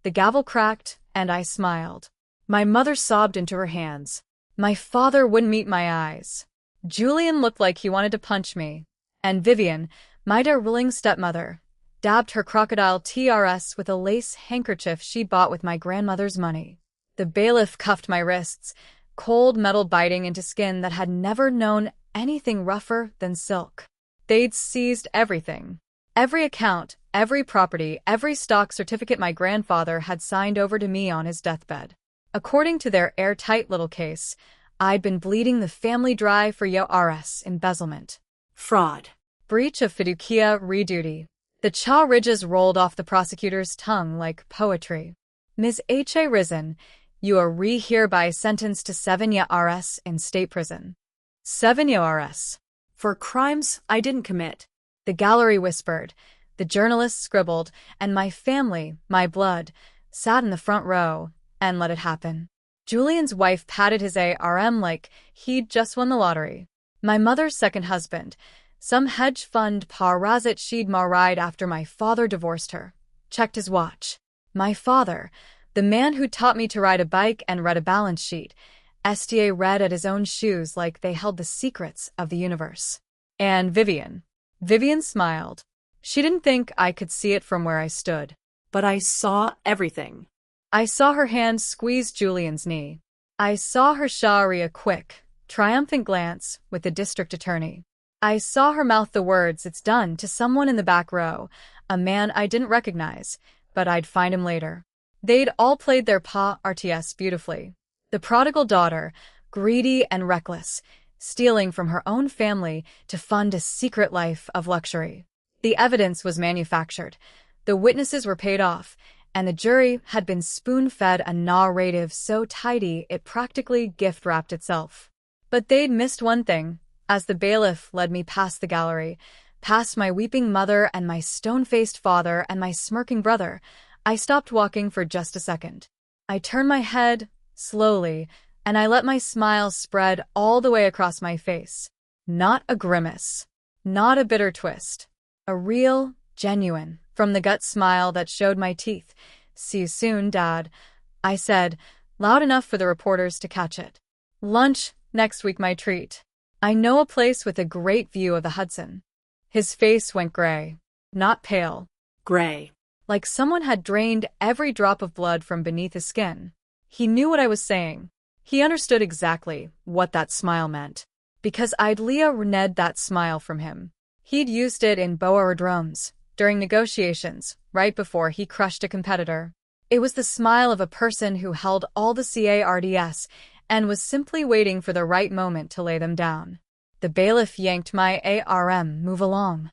The gavel cracked, and I smiled. My mother sobbed into her hands. My father wouldn't meet my eyes. Julian looked like he wanted to punch me. And Vivian, my darling stepmother, dabbed her crocodile TRS with a lace handkerchief she'd bought with my grandmother's money. The bailiff cuffed my wrists, cold metal biting into skin that had never known anything rougher than silk. They'd seized everything. Every account, every property, every stock certificate my grandfather had signed over to me on his deathbed. According to their airtight little case, I'd been bleeding the family dry for IRS embezzlement, fraud, breach of fiducia re-duty. The chaw ridges rolled off the prosecutor's tongue like poetry. Ms. H.A. Risen, you are hereby sentenced to 7 IRS in state prison. 7 IRS. For crimes I didn't commit. The gallery whispered, the journalists scribbled, and my family, my blood, sat in the front row and let it happen. Julian's wife patted his ARM like he'd just won the lottery. My mother's second husband, some hedge fund parazit she'd married after my father divorced her, checked his watch. My father, the man who taught me to ride a bike and read a balance sheet, STA read at his own shoes like they held the secrets of the universe. And Vivian. Vivian smiled. She didn't think I could see it from where I stood. But I saw everything. I saw her hand squeeze Julian's knee. I saw her share a quick, triumphant glance with the district attorney. I saw her mouth the words, "It's done," to someone in the back row, a man I didn't recognize, but I'd find him later. They'd all played their RTS beautifully. The prodigal daughter, greedy and reckless, stealing from her own family to fund a secret life of luxury. The evidence was manufactured, the witnesses were paid off, and the jury had been spoon-fed a narrative so tidy it practically gift-wrapped itself. But they'd missed one thing. As the bailiff led me past the gallery, past my weeping mother and my stone-faced father and my smirking brother, I stopped walking for just a second. I turned my head, slowly, and I let my smile spread all the way across my face. Not a grimace. Not a bitter twist. A real, genuine, from-the-gut smile that showed my teeth. "See you soon, Dad," I said, loud enough for the reporters to catch it. "Lunch, next week my treat. I know a place with a great view of the Hudson." His face went gray. Not pale. Gray. Like someone had drained every drop of blood from beneath his skin. He knew what I was saying. He understood exactly what that smile meant. Because I'd reneged that smile from him. He'd used it in boardrooms, during negotiations, right before he crushed a competitor. It was the smile of a person who held all the cards and was simply waiting for the right moment to lay them down. The bailiff yanked my ARM. "Move along."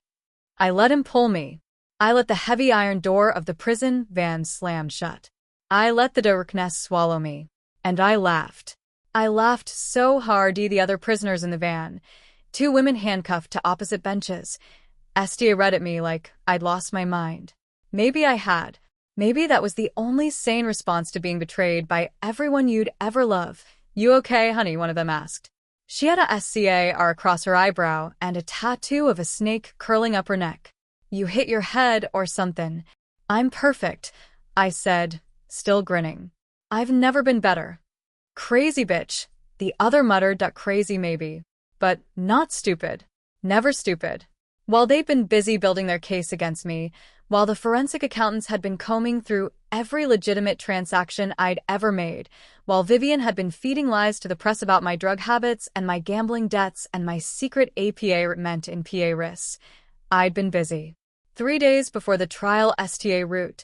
I let him pull me. I let the heavy iron door of the prison van slam shut. I let the darkness swallow me. And I laughed. I laughed so hard the other prisoners in the van, 2 women handcuffed to opposite benches, STA read at me like I'd lost my mind. Maybe I had. Maybe that was the only sane response to being betrayed by everyone you'd ever love. "You okay, honey?" one of them asked. She had a SCAR across her eyebrow and a tattoo of a snake curling up her neck. "You hit your head or something." "I'm perfect," I said, still grinning. "I've never been better." "Crazy bitch," the other muttered. "Crazy maybe. But not stupid. Never stupid." While they'd been busy building their case against me, while the forensic accountants had been combing through every legitimate transaction I'd ever made, while Vivian had been feeding lies to the press about my drug habits and my gambling debts and my secret APA meant in PA risks, I'd been busy. 3 days before the trial STA route,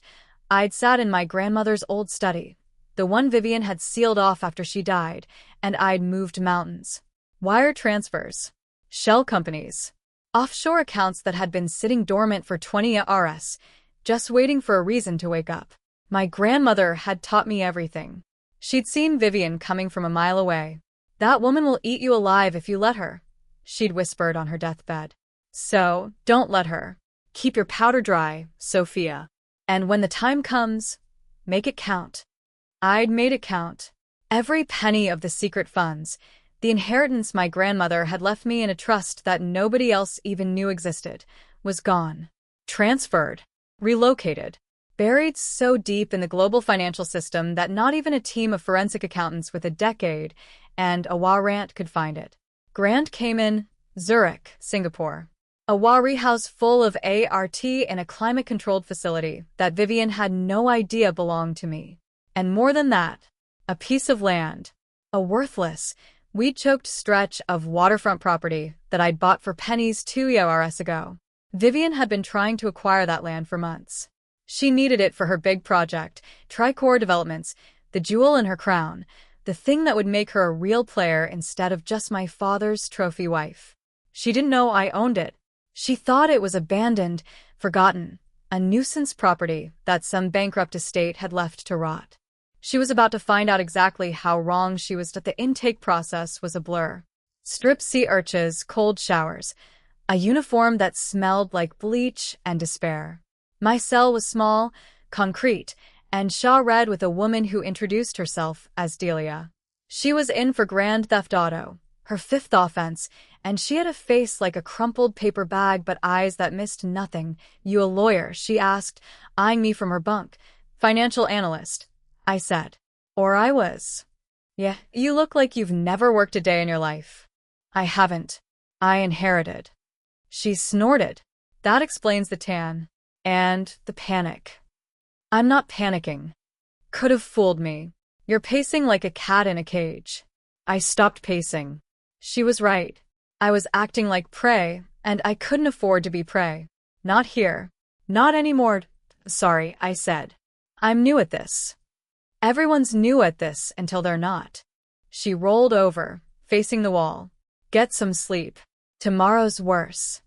I'd sat in my grandmother's old study, the one Vivian had sealed off after she died, and I'd moved mountains. Wire transfers. Shell companies. Offshore accounts that had been sitting dormant for 20 years, just waiting for a reason to wake up. My grandmother had taught me everything. She'd seen Vivian coming from a mile away. "That woman will eat you alive if you let her," she'd whispered on her deathbed. "So, don't let her. Keep your powder dry, Sophia. And when the time comes, make it count." I'd made it count. Every penny of the secret funds, the inheritance my grandmother had left me in a trust that nobody else even knew existed, was gone. Transferred. Relocated. buried so deep in the global financial system that not even a team of forensic accountants with a decade and a warrant could find it. Grand Cayman, Zurich, Singapore. A Wari house full of ART in a climate-controlled facility that Vivian had no idea belonged to me. And more than that, a piece of land. A worthless, weed-choked stretch of waterfront property that I'd bought for pennies 2 years ago. Vivian had been trying to acquire that land for months. She needed it for her big project, Tricor Developments, the jewel in her crown, the thing that would make her a real player instead of just my father's trophy wife. She didn't know I owned it. She thought it was abandoned, forgotten, a nuisance property that some bankrupt estate had left to rot. She was about to find out exactly how wrong she was, that the intake process was a blur. Strip sea urchins, cold showers, a uniform that smelled like bleach and despair. My cell was small, concrete, and shaw-red with a woman who introduced herself as Delia. She was in for grand theft auto, her fifth offense, and she had a face like a crumpled paper bag but eyes that missed nothing. "You a lawyer?" she asked, eyeing me from her bunk. "Financial analyst," I said. "Or I was." "Yeah, you look like you've never worked a day in your life." "I haven't. I inherited." She snorted. "That explains the tan. And the panic." "I'm not panicking." "Could have fooled me. You're pacing like a cat in a cage." I stopped pacing. She was right. I was acting like prey, and I couldn't afford to be prey. "Not here. Not anymore." "Sorry," I said. "I'm new at this." "Everyone's new at this until they're not." She rolled over, facing the wall. "Get some sleep. Tomorrow's worse."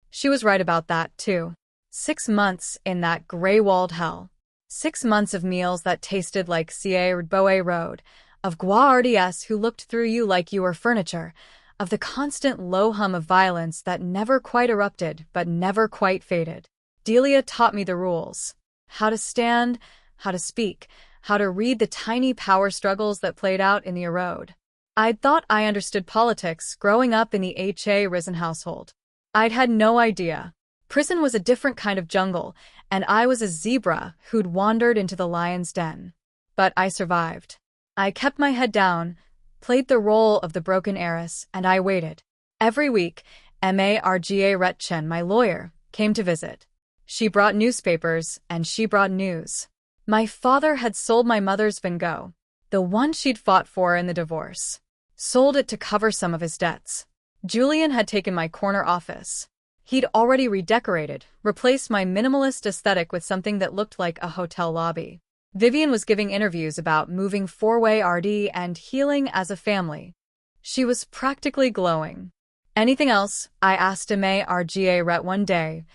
She was right about that, too. 6 months in that gray-walled hell. 6 months of meals that tasted like Sierra Boe Road, of guardias who looked through you like you were furniture, of the constant low hum of violence that never quite erupted but never quite faded. Delia taught me the rules. How to stand, how to speak, how to read the tiny power struggles that played out in the road. I'd thought I understood politics growing up in the H.A. Risen household. I'd had no idea. Prison was a different kind of jungle, and I was a zebra who'd wandered into the lion's den. But I survived. I kept my head down, played the role of the broken heiress, and I waited. Every week, Marga Retchen, my lawyer, came to visit. She brought newspapers, and she brought news. My father had sold my mother's Van Gogh, the one she'd fought for in the divorce. Sold it to cover some of his debts. Julian had taken my corner office. He'd already redecorated, replaced my minimalist aesthetic with something that looked like a hotel lobby. Vivian was giving interviews about moving 4-way RD and healing as a family. She was practically glowing. "Anything else?" I asked Marga Ret one day.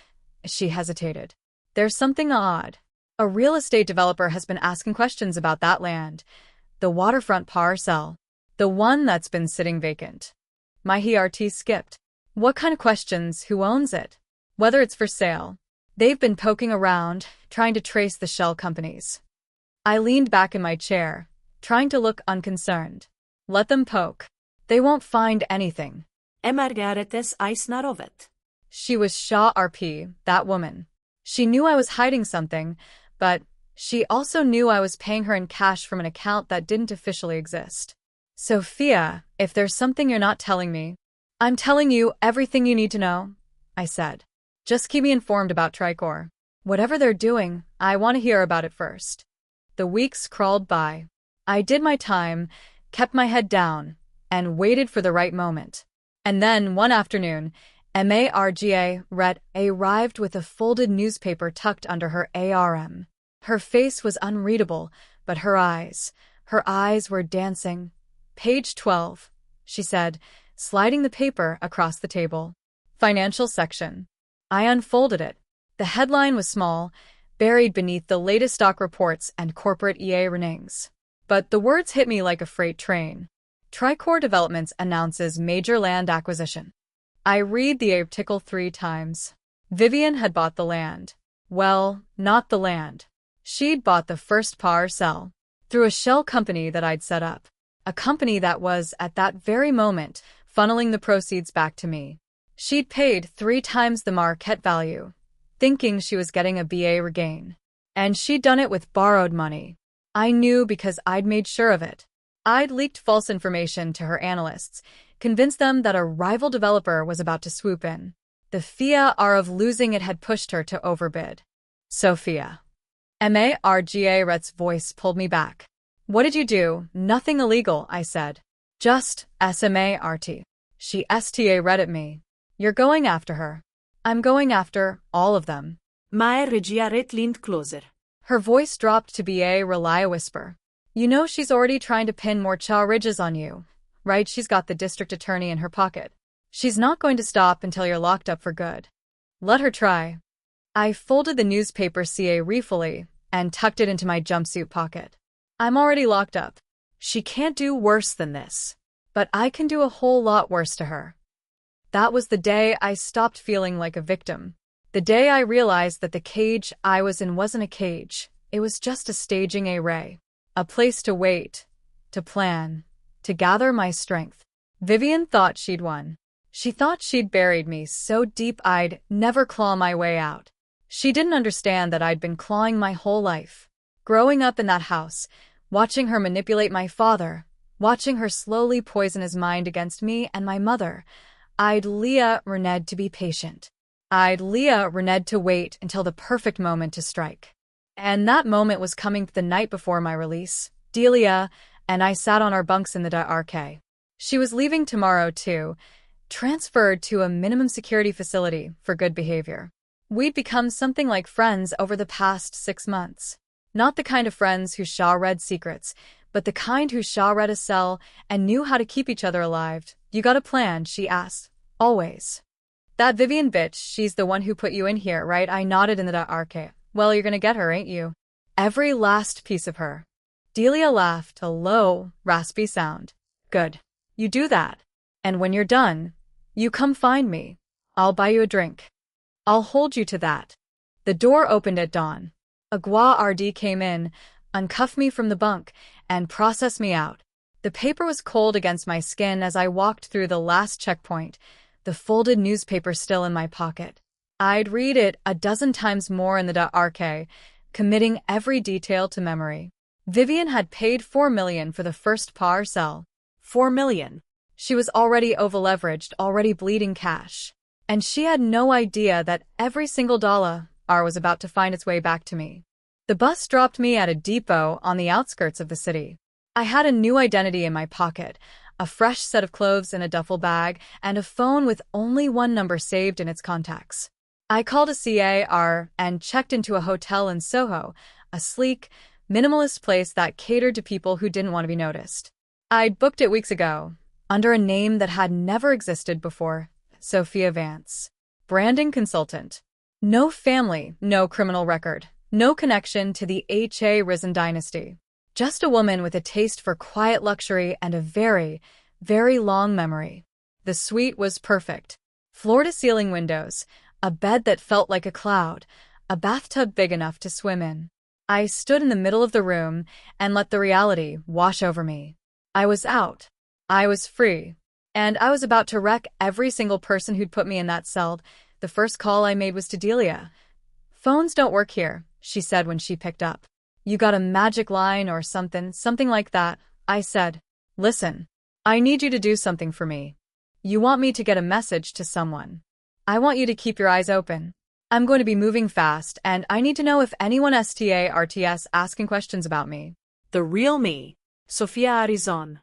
She hesitated. "There's something odd. A real estate developer has been asking questions about that land. The waterfront parcel. The one that's been sitting vacant." My heart skipped. "What kind of questions? Who owns it? Whether it's for sale?" "They've been poking around, trying to trace the shell companies." I leaned back in my chair, trying to look unconcerned. "Let them poke. They won't find anything." Emargaretes Aisnarovet. She was Shaw-RP, that woman. She knew I was hiding something, but she also knew I was paying her in cash from an account that didn't officially exist. "Sophia, if there's something you're not telling me..." "I'm telling you everything you need to know," I said. "Just keep me informed about Tricor. Whatever they're doing, I want to hear about it first." The weeks crawled by. I did my time, kept my head down, and waited for the right moment. And then, one afternoon, Marga Ret arrived with a folded newspaper tucked under her arm. Her face was unreadable, but her eyes were dancing. "Page 12, she said, sliding the paper across the table. "Financial section." I unfolded it. The headline was small, buried beneath the latest stock reports and corporate earnings. But the words hit me like a freight train. Tricor Developments announces major land acquisition. I read the article 3 times. Vivian had bought the land. Well, not the land. She'd bought the first parcel through a shell company that I'd set up. A company that was, at that very moment, funneling the proceeds back to me. She'd paid 3 times the market value, thinking she was getting a BA regain. And she'd done it with borrowed money. I knew because I'd made sure of it. I'd leaked false information to her analysts, convinced them that a rival developer was about to swoop in. The fear of losing it had pushed her to overbid. Sophia. Margaret's voice pulled me back. What did you do? Nothing illegal, I said. Just SMART. She read at me. You're going after her. I'm going after all of them. My regiaret leaned closer. Her voice dropped to be a whisper. You know she's already trying to pin more charges on you, right? She's got the district attorney in her pocket. She's not going to stop until you're locked up for good. Let her try. I folded the newspaper carefully and tucked it into my jumpsuit pocket. I'm already locked up. She can't do worse than this. But I can do a whole lot worse to her. That was the day I stopped feeling like a victim. The day I realized that the cage I was in wasn't a cage. It was just a staging array. A place to wait, to plan, to gather my strength. Vivian thought she'd won. She thought she'd buried me so deep I'd never claw my way out. She didn't understand that I'd been clawing my whole life. Growing up in that house, watching her manipulate my father, watching her slowly poison his mind against me and my mother, I'd learned to be patient. I'd learned to wait until the perfect moment to strike. And that moment was coming the night before my release. Delia and I sat on our bunks in the dark. She was leaving tomorrow too, transferred to a minimum security facility for good behavior. We'd become something like friends over the past 6 months. Not the kind of friends who read secrets, but the kind who read a cell and knew how to keep each other alive. You got a plan, she asked. Always. That Vivian bitch, she's the one who put you in here, right? I nodded in the dark. Well, you're gonna get her, ain't you? Every last piece of her. Delia laughed, a low, raspy sound. Good. You do that. And when you're done, you come find me. I'll buy you a drink. I'll hold you to that. The door opened at dawn. A guard came in, uncuffed me from the bunk, and processed me out. The paper was cold against my skin as I walked through the last checkpoint, the folded newspaper still in my pocket. I'd read it a dozen times more in the dark, committing every detail to memory. Vivian had paid $4 million for the first parcel. $4 million. She was already over-leveraged, already bleeding cash. And she had no idea that every single dollar was about to find its way back to me. The bus dropped me at a depot on the outskirts of the city. I had a new identity in my pocket, a fresh set of clothes in a duffel bag, and a phone with only one number saved in its contacts. I called a CAR and checked into a hotel in Soho, a sleek, minimalist place that catered to people who didn't want to be noticed. I'd booked it weeks ago, under a name that had never existed before, Sophia Vance. Branding consultant. No family, no criminal record, no connection to the Risen dynasty. Just a woman with a taste for quiet luxury and a very, very long memory. The suite was perfect. Floor-to-ceiling windows, a bed that felt like a cloud, a bathtub big enough to swim in. I stood in the middle of the room and let the reality wash over me. I was out. I was free. And I was about to wreck every single person who'd put me in that cell. The first call I made was to Delia. Phones don't work here, she said when she picked up. You got a magic line or something like that, I said. Listen, I need you to do something for me. You want me to get a message to someone. I want you to keep your eyes open. I'm going to be moving fast, and I need to know if anyone starts asking questions about me. The real me. Sophia Arizon.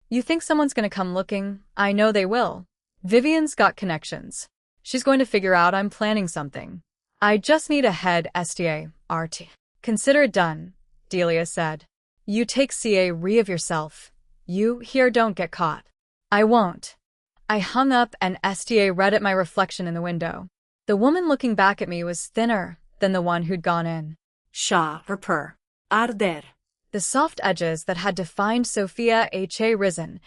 You think someone's going to come looking? I know they will. Vivian's got connections. She's going to figure out I'm planning something. I just need a head start. Consider it done, Delia said. You take care of yourself. You here don't get caught. I won't. I hung up and read at my reflection in the window. The woman looking back at me was thinner than the one who'd gone in. Her arder. The soft edges that had defined Sophia Risen,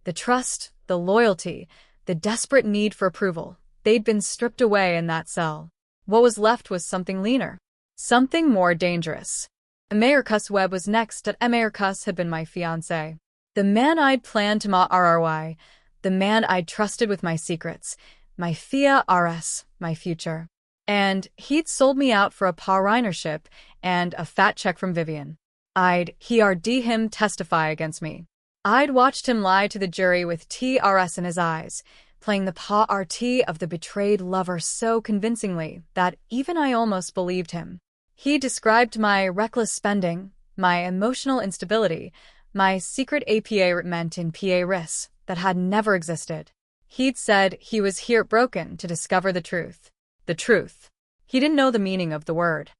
the trust, the loyalty, the desperate need for approval, they'd been stripped away in that cell. What was left was something leaner, something more dangerous. Americus Webb was next, and Americus had been my fiancé. The man I'd planned to RRY, the man I'd trusted with my secrets, my FIA RS, my future. And he'd sold me out for a partnership and a fat check from Vivian. I'd HRD him testify against me. I'd watched him lie to the jury with TRS in his eyes, playing the pa-RT of the betrayed lover so convincingly that even I almost believed him. He described my reckless spending, my emotional instability, my secret APA meant in PA risks that had never existed. He'd said he was heartbroken to discover the truth. The truth. He didn't know the meaning of the word.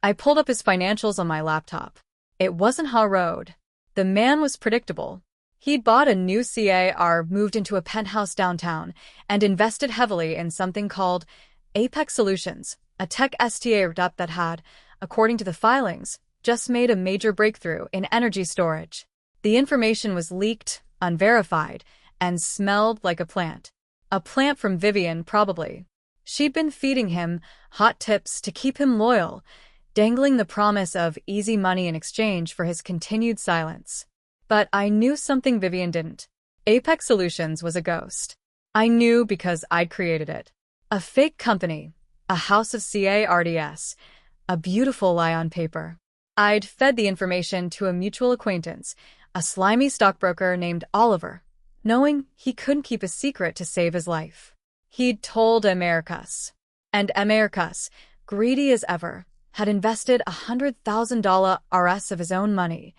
I pulled up his financials on my laptop. It wasn't Ha Road. The man was predictable. He'd bought a new CAR, moved into a penthouse downtown, and invested heavily in something called Apex Solutions, a tech startup that had, according to the filings, just made a major breakthrough in energy storage. The information was leaked, unverified, and smelled like a plant. A plant from Vivian, probably. She'd been feeding him hot tips to keep him loyal, dangling the promise of easy money in exchange for his continued silence. But I knew something Vivian didn't. Apex Solutions was a ghost. I knew because I'd created it. A fake company, a house of CARDS, a beautiful lie on paper. I'd fed the information to a mutual acquaintance, a slimy stockbroker named Oliver, knowing he couldn't keep a secret to save his life. He'd told Americus. And Americus, greedy as ever, had invested $100,000 RS of his own money.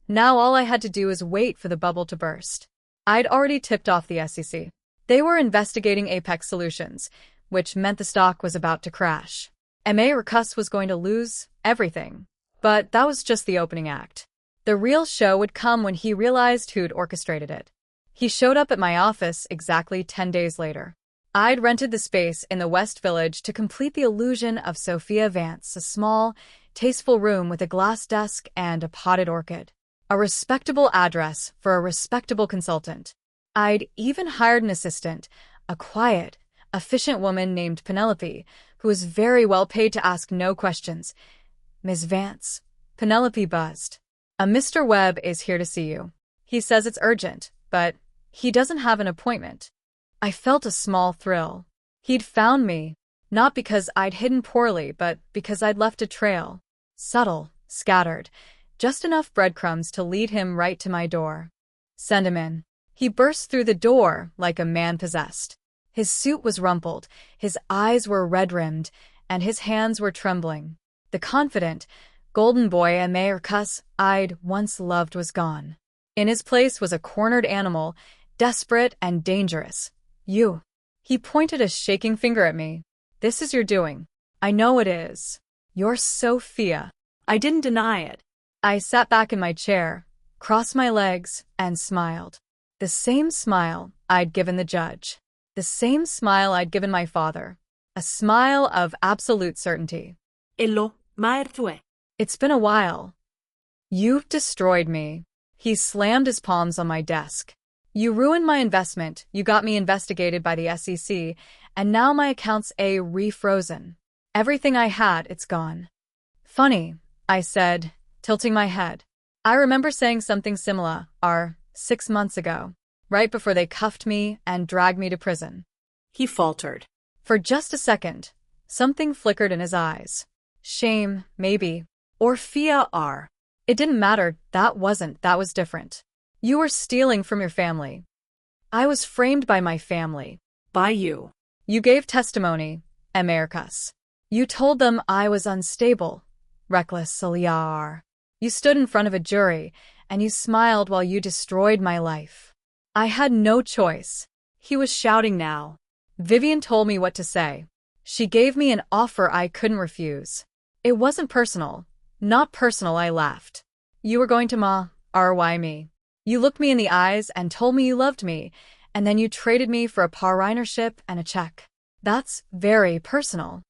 Now all I had to do was wait for the bubble to burst. I'd already tipped off the SEC. They were investigating Apex Solutions, which meant the stock was about to crash. Americus was going to lose everything. But that was just the opening act. The real show would come when he realized who'd orchestrated it. He showed up at my office exactly 10 days later. I'd rented the space in the West Village to complete the illusion of Sophia Vance, a small, tasteful room with a glass desk and a potted orchid. A respectable address for a respectable consultant. I'd even hired an assistant, a quiet, efficient woman named Penelope, who was very well paid to ask no questions. Ms. Vance. Penelope buzzed. A Mr. Webb is here to see you. He says it's urgent, but he doesn't have an appointment. I felt a small thrill. He'd found me, not because I'd hidden poorly, but because I'd left a trail. Subtle, scattered, just enough breadcrumbs to lead him right to my door. Send him in. He burst through the door like a man possessed. His suit was rumpled, his eyes were red-rimmed, and his hands were trembling. The confident, golden boy Americus I'd once loved was gone. In his place was a cornered animal, desperate and dangerous. You. He pointed a shaking finger at me. This is your doing. I know it is. You're Sophia. I didn't deny it. I sat back in my chair, crossed my legs, and smiled. The same smile I'd given the judge. The same smile I'd given my father. A smile of absolute certainty. Ello, maertue. It's been a while. You've destroyed me. He slammed his palms on my desk. You ruined my investment, you got me investigated by the SEC, and now my account's refrozen. Everything I had, it's gone. Funny, I said, tilting my head. I remember saying something similar, 6 months ago, right before they cuffed me and dragged me to prison. He faltered. For just a second, something flickered in his eyes. Shame, maybe, or fear. It didn't matter, that was different. You were stealing from your family. I was framed by my family. By you. You gave testimony, Americus. You told them I was unstable, reckless, Saliar. You stood in front of a jury, and you smiled while you destroyed my life. I had no choice. He was shouting now. Vivian told me what to say. She gave me an offer I couldn't refuse. It wasn't personal. Not personal, I laughed. You were going to RY me. You looked me in the eyes and told me you loved me, and then you traded me for a parinership and a check. That's very personal.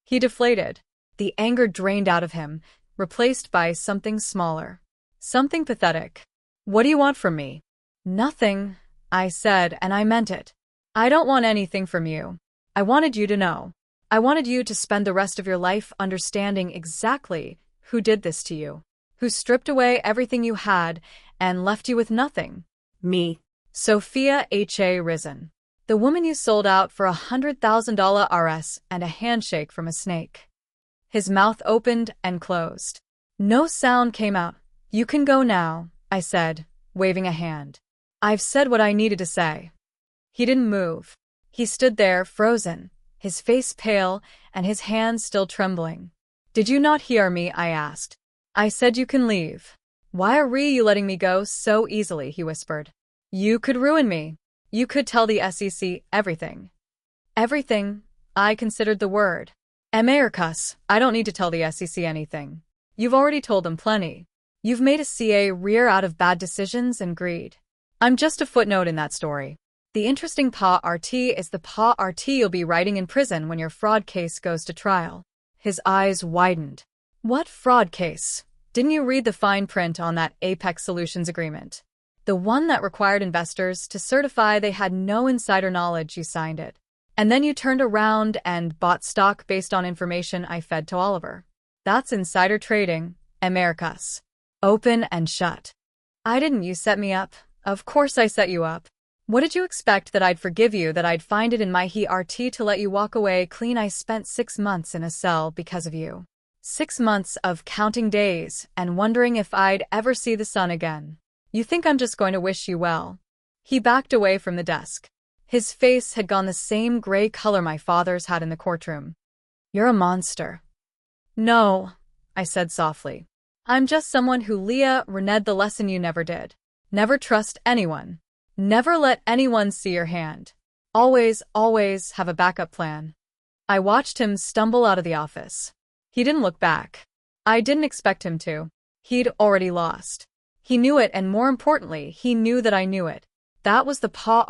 He deflated. The anger drained out of him, replaced by something smaller. Something pathetic. What do you want from me? Nothing, I said, and I meant it. I don't want anything from you. I wanted you to know. I wanted you to spend the rest of your life understanding exactly who did this to you, who stripped away everything you had and left you with nothing. Me. Sophia H.A. Risen. The woman you sold out for $100,000 RS and a handshake from a snake. His mouth opened and closed. No sound came out. "You can go now," I said, waving a hand. "I've said what I needed to say." He didn't move. He stood there, frozen, his face pale and his hands still trembling. "Did you not hear me?" I asked. "I said you can leave." "Why are you letting me go so easily?" he whispered. "You could ruin me. You could tell the SEC everything." Everything? I considered the word. Americus, I don't need to tell the SEC anything. You've already told them plenty. You've made a CA rear out of bad decisions and greed. I'm just a footnote in that story. The interesting part is the part you'll be writing in prison when your fraud case goes to trial. His eyes widened. What fraud case? Didn't you read the fine print on that Apex Solutions agreement? The one that required investors to certify they had no insider knowledge. You signed it. And then you turned around and bought stock based on information I fed to Oliver. That's insider trading, Americus. Open and shut. I didn't. You set me up. Of course I set you up. What did you expect, that I'd forgive you, that I'd find it in my heart to let you walk away clean? I spent 6 months in a cell because of you. 6 months of counting days and wondering if I'd ever see the sun again. You think I'm just going to wish you well? He backed away from the desk. His face had gone the same gray color my father's had in the courtroom. You're a monster. No, I said softly. I'm just someone who learned the lesson you never did. Never trust anyone. Never let anyone see your hand. Always have a backup plan. I watched him stumble out of the office. He didn't look back. I didn't expect him to. He'd already lost. He knew it, and more importantly, he knew that I knew it. That was the part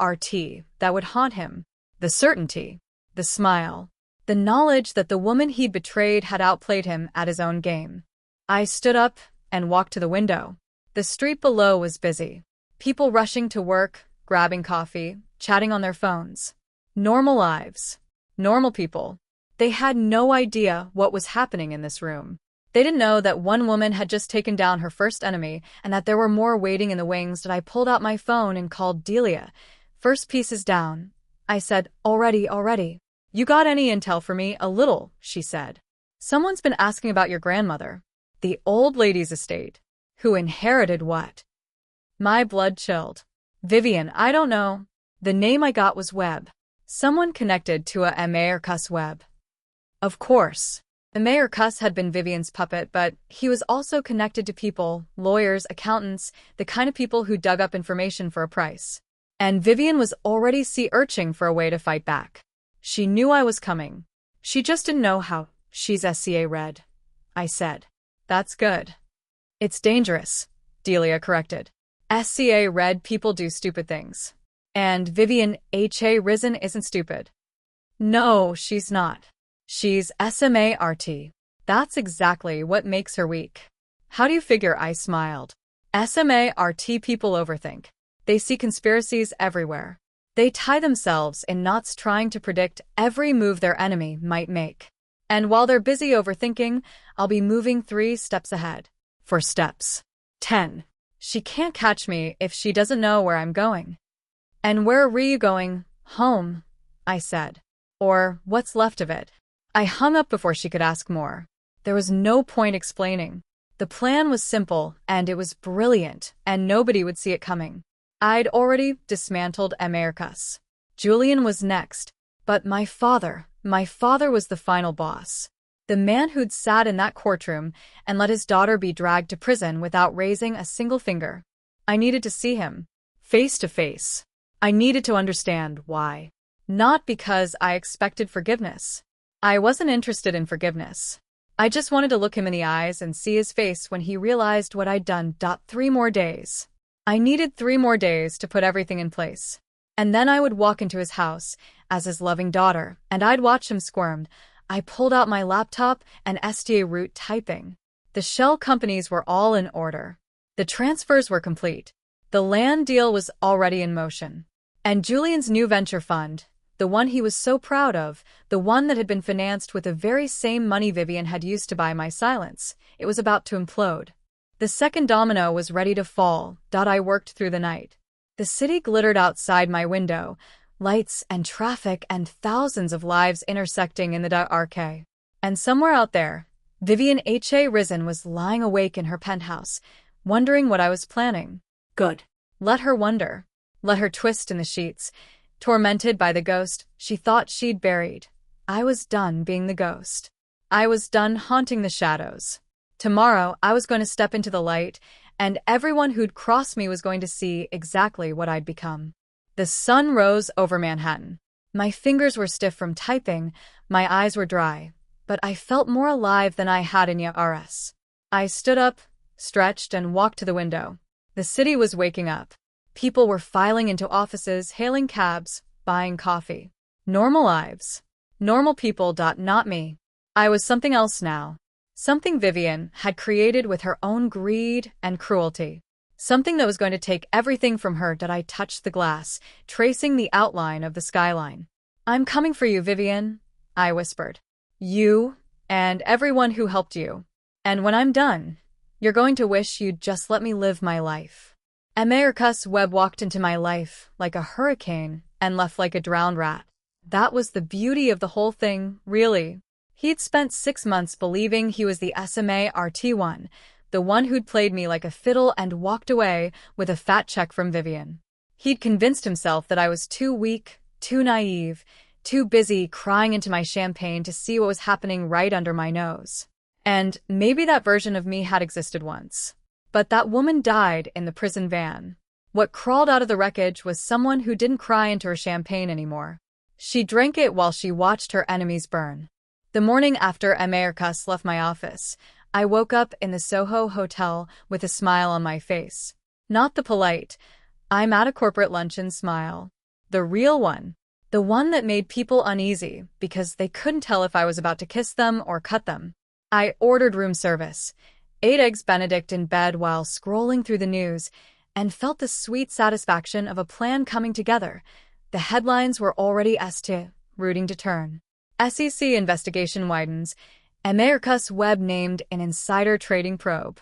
that would haunt him. The certainty. The smile. The knowledge that the woman he'd betrayed had outplayed him at his own game. I stood up and walked to the window. The street below was busy. People rushing to work, grabbing coffee, chatting on their phones. Normal lives. Normal people. They had no idea what was happening in this room. They didn't know that one woman had just taken down her first enemy and that there were more waiting in the wings. I pulled out my phone and called Delia. First piece is down. I said, Already. You got any intel for me? A little, she said. Someone's been asking about your grandmother. The old lady's estate. Who inherited what? My blood chilled. Vivian, I don't know. The name I got was Webb. Someone connected to a Americus Webb. Of course. Americus had been Vivian's puppet, but he was also connected to people, lawyers, accountants, the kind of people who dug up information for a price. And Vivian was already searching for a way to fight back. She knew I was coming. She just didn't know how. She's SCA red. I said. That's good. It's dangerous, Delia corrected. SCA red people do stupid things. And Vivian H.A. Risen isn't stupid. No, she's not. She's SMART. That's exactly what makes her weak. How do you figure? I smiled. SMART people overthink. They see conspiracies everywhere. They tie themselves in knots trying to predict every move their enemy might make. And while they're busy overthinking, I'll be moving 3 steps ahead. 4 steps. 10. She can't catch me if she doesn't know where I'm going. And where are you going? Home, I said. Or what's left of it. I hung up before she could ask more. There was no point explaining. The plan was simple, and it was brilliant, and nobody would see it coming. I'd already dismantled Americus. Julian was next, but my father was the final boss. The man who'd sat in that courtroom and let his daughter be dragged to prison without raising a single finger. I needed to see him, face to face. I needed to understand why. Not because I expected forgiveness. I wasn't interested in forgiveness. I just wanted to look him in the eyes and see his face when he realized what I'd done. 3 more days. I needed 3 more days to put everything in place. And then I would walk into his house as his loving daughter, and I'd watch him squirm. I pulled out my laptop and STA route typing. The shell companies were all in order. The transfers were complete. The land deal was already in motion. And Julian's new venture fund, the one he was so proud of, the one that had been financed with the very same money Vivian had used to buy my silence, it was about to implode. The second domino was ready to fall. I worked through the night. The city glittered outside my window, lights and traffic and thousands of lives intersecting in the dark. And somewhere out there, Vivian H.A. Risen was lying awake in her penthouse, wondering what I was planning. Good. Let her wonder. Let her twist in the sheets. Tormented by the ghost she thought she'd buried. I was done being the ghost. I was done haunting the shadows. Tomorrow, I was going to step into the light, and everyone who'd cross me was going to see exactly what I'd become. The sun rose over Manhattan. My fingers were stiff from typing, my eyes were dry, but I felt more alive than I had in years. I stood up, stretched, and walked to the window. The city was waking up. People were filing into offices, hailing cabs, buying coffee. Normal lives. Normal people. Not me. I was something else now. Something Vivian had created with her own greed and cruelty. Something that was going to take everything from her. I touched the glass, tracing the outline of the skyline. "I'm coming for you, Vivian," I whispered. "You, and everyone who helped you. And when I'm done, you're going to wish you'd just let me live my life." Americus Webb walked into my life like a hurricane and left like a drowned rat. That was the beauty of the whole thing, really. He'd spent 6 months believing he was the SMART1, the one who'd played me like a fiddle and walked away with a fat check from Vivian. He'd convinced himself that I was too weak, too naive, too busy crying into my champagne to see what was happening right under my nose. And maybe that version of me had existed once. But that woman died in the prison van. What crawled out of the wreckage was someone who didn't cry into her champagne anymore. She drank it while she watched her enemies burn. The morning after Americus left my office, I woke up in the Soho Hotel with a smile on my face. Not the polite, "I'm at a corporate luncheon" smile. The real one. The one that made people uneasy because they couldn't tell if I was about to kiss them or cut them. I ordered room service, ate eggs Benedict in bed while scrolling through the news, and felt the sweet satisfaction of a plan coming together. The headlines were already rooting to turn. SEC investigation widens. Americus Webb named an insider trading probe.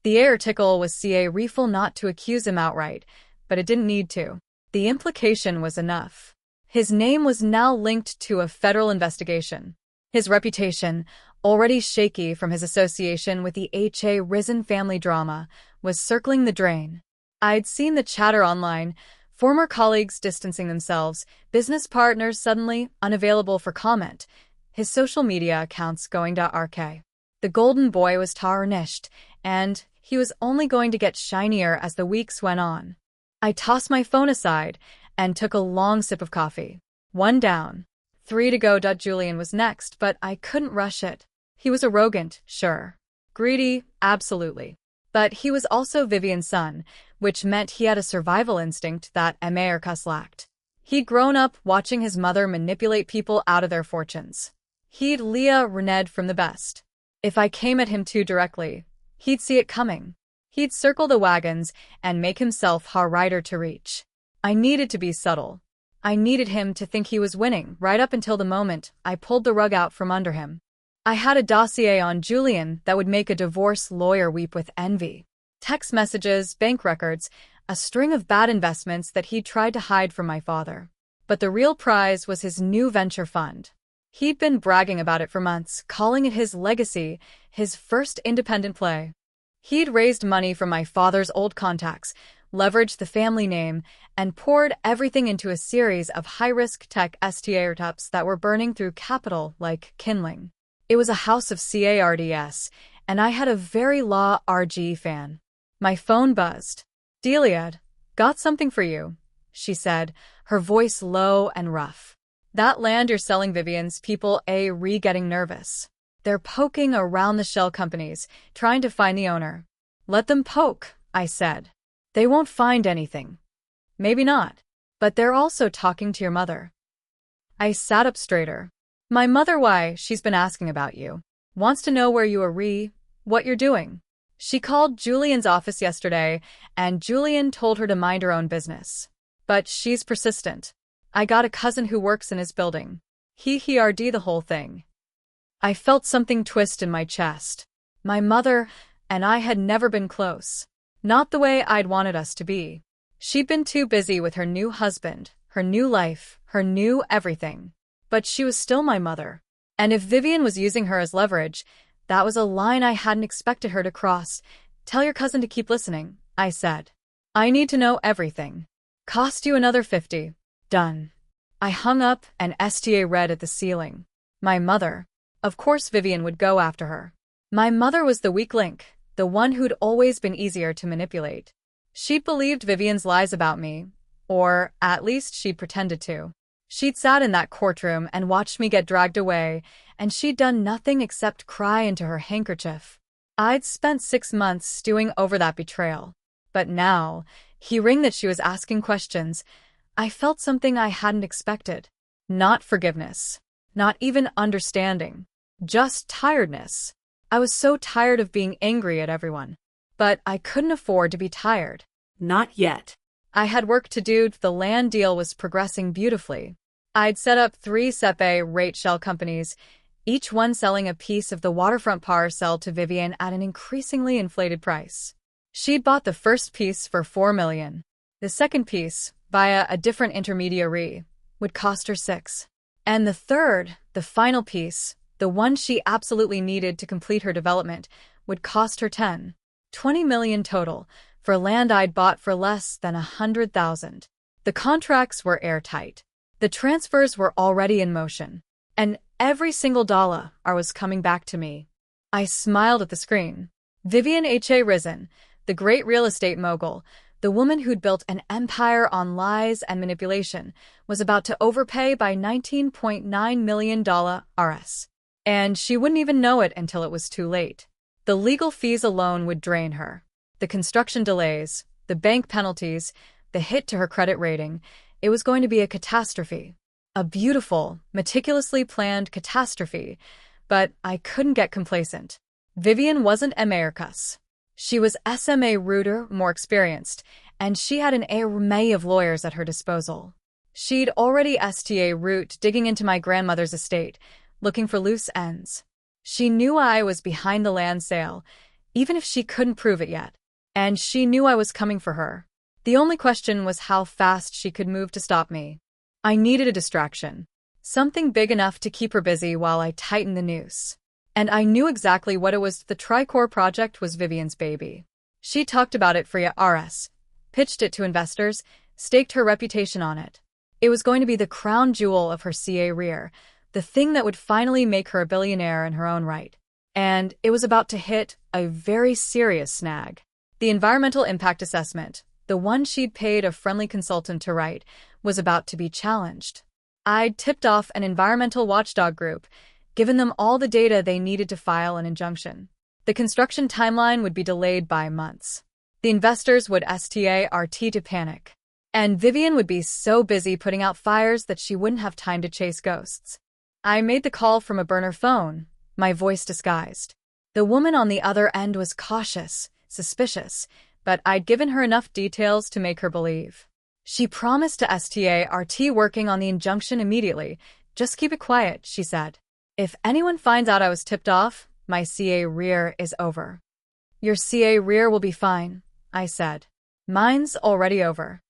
The article was CA refuel not to accuse him outright, but it didn't need to. The implication was enough. His name was now linked to a federal investigation. His reputation, already shaky from his association with the H.A. Risen family drama, was circling the drain. I'd seen the chatter online, former colleagues distancing themselves, business partners suddenly unavailable for comment, his social media accounts going RK. The golden boy was tarnished, and he was only going to get shinier as the weeks went on. I tossed my phone aside and took a long sip of coffee. 1 down, 3 to go. Julian was next, but I couldn't rush it. He was arrogant, sure. Greedy, absolutely. But he was also Vivian's son, which meant he had a survival instinct that Americus lacked. He'd grown up watching his mother manipulate people out of their fortunes. He'd Leah Rened from the best. If I came at him too directly, he'd see it coming. He'd circle the wagons and make himself harder to reach. I needed to be subtle. I needed him to think he was winning right up until the moment I pulled the rug out from under him. I had a dossier on Julian that would make a divorce lawyer weep with envy. Text messages, bank records, a string of bad investments that he'd tried to hide from my father. But the real prize was his new venture fund. He'd been bragging about it for months, calling it his legacy, his first independent play. He'd raised money from my father's old contacts, leveraged the family name, and poured everything into a series of high-risk tech startups that were burning through capital like kindling. It was a house of cards, and I had a very large fan. My phone buzzed. "Delia, got something for you," she said, her voice low and rough. "That land you're selling Vivian's people getting nervous. They're poking around the shell companies, trying to find the owner." "Let them poke," I said. "They won't find anything." "Maybe not. But they're also talking to your mother." I sat up straighter. "My mother? Why, she's been asking about you. Wants to know where you are, what you're doing. She called Julian's office yesterday, and Julian told her to mind her own business. But she's persistent. I got a cousin who works in his building. He'd the whole thing." I felt something twist in my chest. My mother and I had never been close. Not the way I'd wanted us to be. She'd been too busy with her new husband, her new life, her new everything. But she was still my mother. And if Vivian was using her as leverage, That was a line I hadn't expected her to cross. Tell your cousin to keep listening, I said. I need to know everything. Cost you another 50. Done. I hung up and STA read at the ceiling. My mother. Of course Vivian would go after her. My mother was the weak link, the one who'd always been easier to manipulate. She'd believed Vivian's lies about me, or at least she'd pretended to. She'd sat in that courtroom and watched me get dragged away, and she'd done nothing except cry into her handkerchief. I'd spent 6 months stewing over that betrayal. But now, hearing that she was asking questions, I felt something I hadn't expected. Not forgiveness. Not even understanding. Just tiredness. I was so tired of being angry at everyone. But I couldn't afford to be tired. Not yet. I had work to do. The land deal was progressing beautifully. I'd set up 3 separate shell companies, each one selling a piece of the waterfront parcel to Vivian at an increasingly inflated price. She'd bought the first piece for $4 million. The second piece, via a different intermediary, would cost her $6 million. And the third, the final piece, the one she absolutely needed to complete her development, would cost her $10 million total, for land I'd bought for less than $100,000. The contracts were airtight. The transfers were already in motion. And every single dollar was coming back to me. I smiled at the screen. Vivian H.A. Risen, the great real estate mogul, the woman who'd built an empire on lies and manipulation, was about to overpay by $19.9 million RS. And she wouldn't even know it until it was too late. The legal fees alone would drain her. The construction delays, the bank penalties, the hit to her credit rating. It was going to be a catastrophe. A beautiful, meticulously planned catastrophe. But I couldn't get complacent. Vivian wasn't Americas. She was SMA ruder, more experienced, and she had an array of lawyers at her disposal. She'd already STA route digging into my grandmother's estate, looking for loose ends. She knew I was behind the land sale, even if she couldn't prove it yet. And she knew I was coming for her. The only question was how fast she could move to stop me. I needed a distraction. Something big enough to keep her busy while I tightened the noose. And I knew exactly what it was. The Tricor project was Vivian's baby. She talked about it for RS, pitched it to investors, staked her reputation on it. It was going to be the crown jewel of her career, the thing that would finally make her a billionaire in her own right. And it was about to hit a very serious snag. The environmental impact assessment, the one she'd paid a friendly consultant to write, was about to be challenged. I'd tipped off an environmental watchdog group, given them all the data they needed to file an injunction. The construction timeline would be delayed by months. The investors would START to panic. And Vivian would be so busy putting out fires that she wouldn't have time to chase ghosts. I made the call from a burner phone, my voice disguised. The woman on the other end was cautious, suspicious, but I'd given her enough details to make her believe. She promised to START working on the injunction immediately. Just keep it quiet, she said. If anyone finds out I was tipped off, my career is over. Your career will be fine, I said. Mine's already over.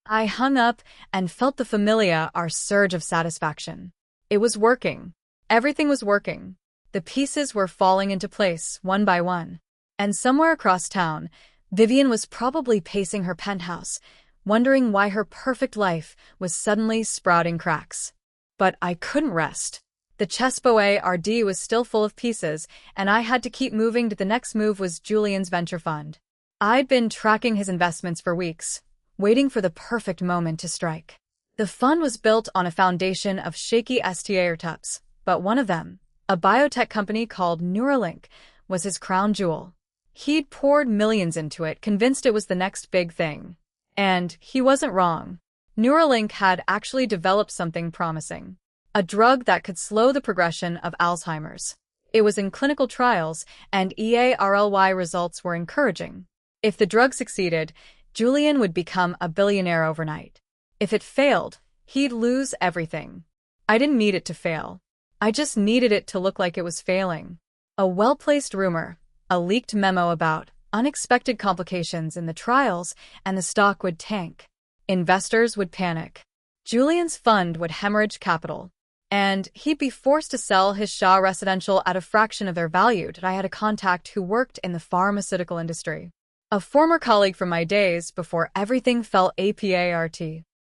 I hung up and felt the familiar surge of satisfaction. It was working. Everything was working. The pieces were falling into place, one by one. And somewhere across town, Vivian was probably pacing her penthouse, wondering why her perfect life was suddenly sprouting cracks. But I couldn't rest. The chessboard was still full of pieces, and I had to keep moving. The next move was Julian's venture fund. I'd been tracking his investments for weeks, waiting for the perfect moment to strike. The fund was built on a foundation of shaky startups, but one of them, a biotech company called Neuralink, was his crown jewel. He'd poured millions into it, convinced it was the next big thing. And he wasn't wrong. Neuralink had actually developed something promising. A drug that could slow the progression of Alzheimer's. It was in clinical trials, and EARLY results were encouraging. If the drug succeeded, Julian would become a billionaire overnight. If it failed, he'd lose everything. I didn't need it to fail. I just needed it to look like it was failing. A well-placed rumor, a leaked memo about unexpected complications in the trials, and the stock would tank. Investors would panic. Julian's fund would hemorrhage capital. And he'd be forced to sell his Shah residential at a fraction of their value. I had a contact who worked in the pharmaceutical industry. A former colleague from my days before everything fell apart.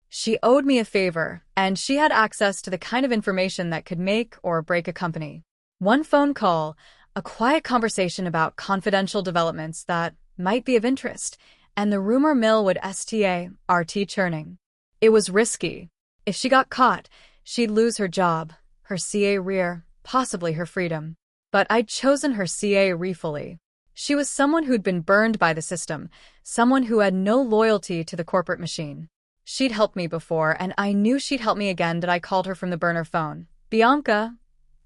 She owed me a favor, and she had access to the kind of information that could make or break a company. One phone call, a quiet conversation about confidential developments that might be of interest, and the rumor mill would start churning. It was risky. If she got caught, she'd lose her job, her career, possibly her freedom. But I'd chosen her career fully. She was someone who'd been burned by the system, someone who had no loyalty to the corporate machine. She'd helped me before, and I knew she'd help me again. I called her from the burner phone. "Bianca,"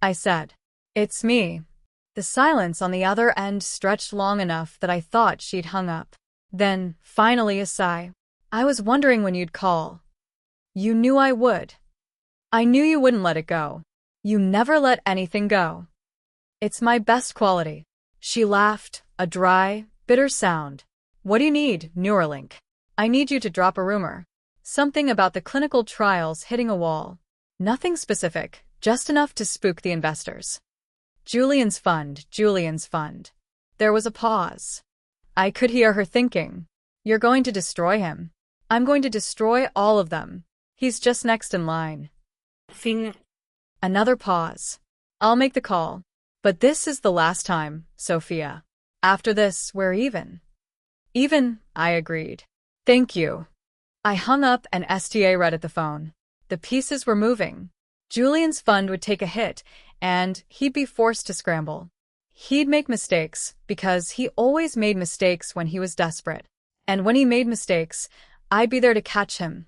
I said. "It's me." The silence on the other end stretched long enough that I thought she'd hung up. Then, finally, a sigh. "I was wondering when you'd call." "You knew I would." "I knew you wouldn't let it go. You never let anything go. It's my best quality." She laughed, a dry, bitter sound. "What do you need, Neuralink?" "I need you to drop a rumor. Something about the clinical trials hitting a wall. Nothing specific, just enough to spook the investors." Julian's fund, Julian's fund. There was a pause. I could hear her thinking, "You're going to destroy him. I'm going to destroy all of them. He's just next in line." Thing. Another pause. "I'll make the call. But this is the last time, Sophia. After this, we're even." "Even," I agreed. "Thank you." I hung up and read at the phone. The pieces were moving. Julian's fund would take a hit, and he'd be forced to scramble. He'd make mistakes, because he always made mistakes when he was desperate. And when he made mistakes, I'd be there to catch him.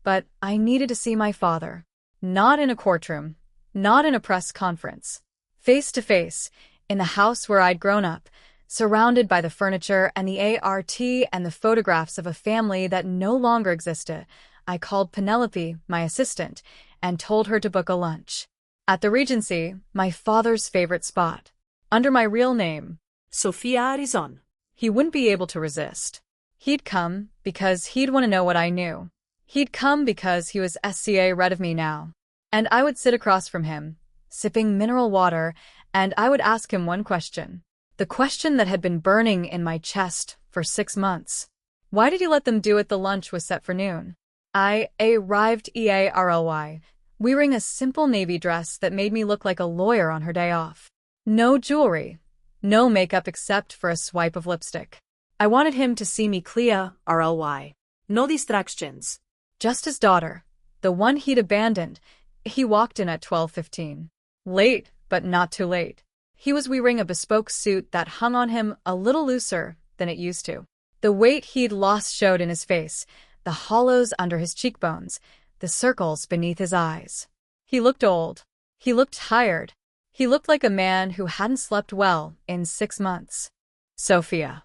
But I needed to see my father. Not in a courtroom, not in a press conference. Face to face, in the house where I'd grown up, surrounded by the furniture and the art and the photographs of a family that no longer existed. I called Penelope, my assistant, and told her to book a lunch. At the Regency, my father's favorite spot. Under my real name, Sophia Arizon. He wouldn't be able to resist. He'd come because he'd want to know what I knew. He'd come because he was red of me now. And I would sit across from him, sipping mineral water, and I would ask him one question. The question that had been burning in my chest for 6 months. Why did he let them do it? The lunch was set for noon. I arrived early, wearing a simple navy dress that made me look like a lawyer on her day off. No jewelry, no makeup except for a swipe of lipstick. I wanted him to see me clear, RLY. No distractions. Just his daughter, the one he'd abandoned. He walked in at 12:15. Late, but not too late. He was wearing a bespoke suit that hung on him a little looser than it used to. The weight he'd lost showed in his face, the hollows under his cheekbones, the circles beneath his eyes. He looked old. He looked tired. He looked like a man who hadn't slept well in 6 months. "Sophia."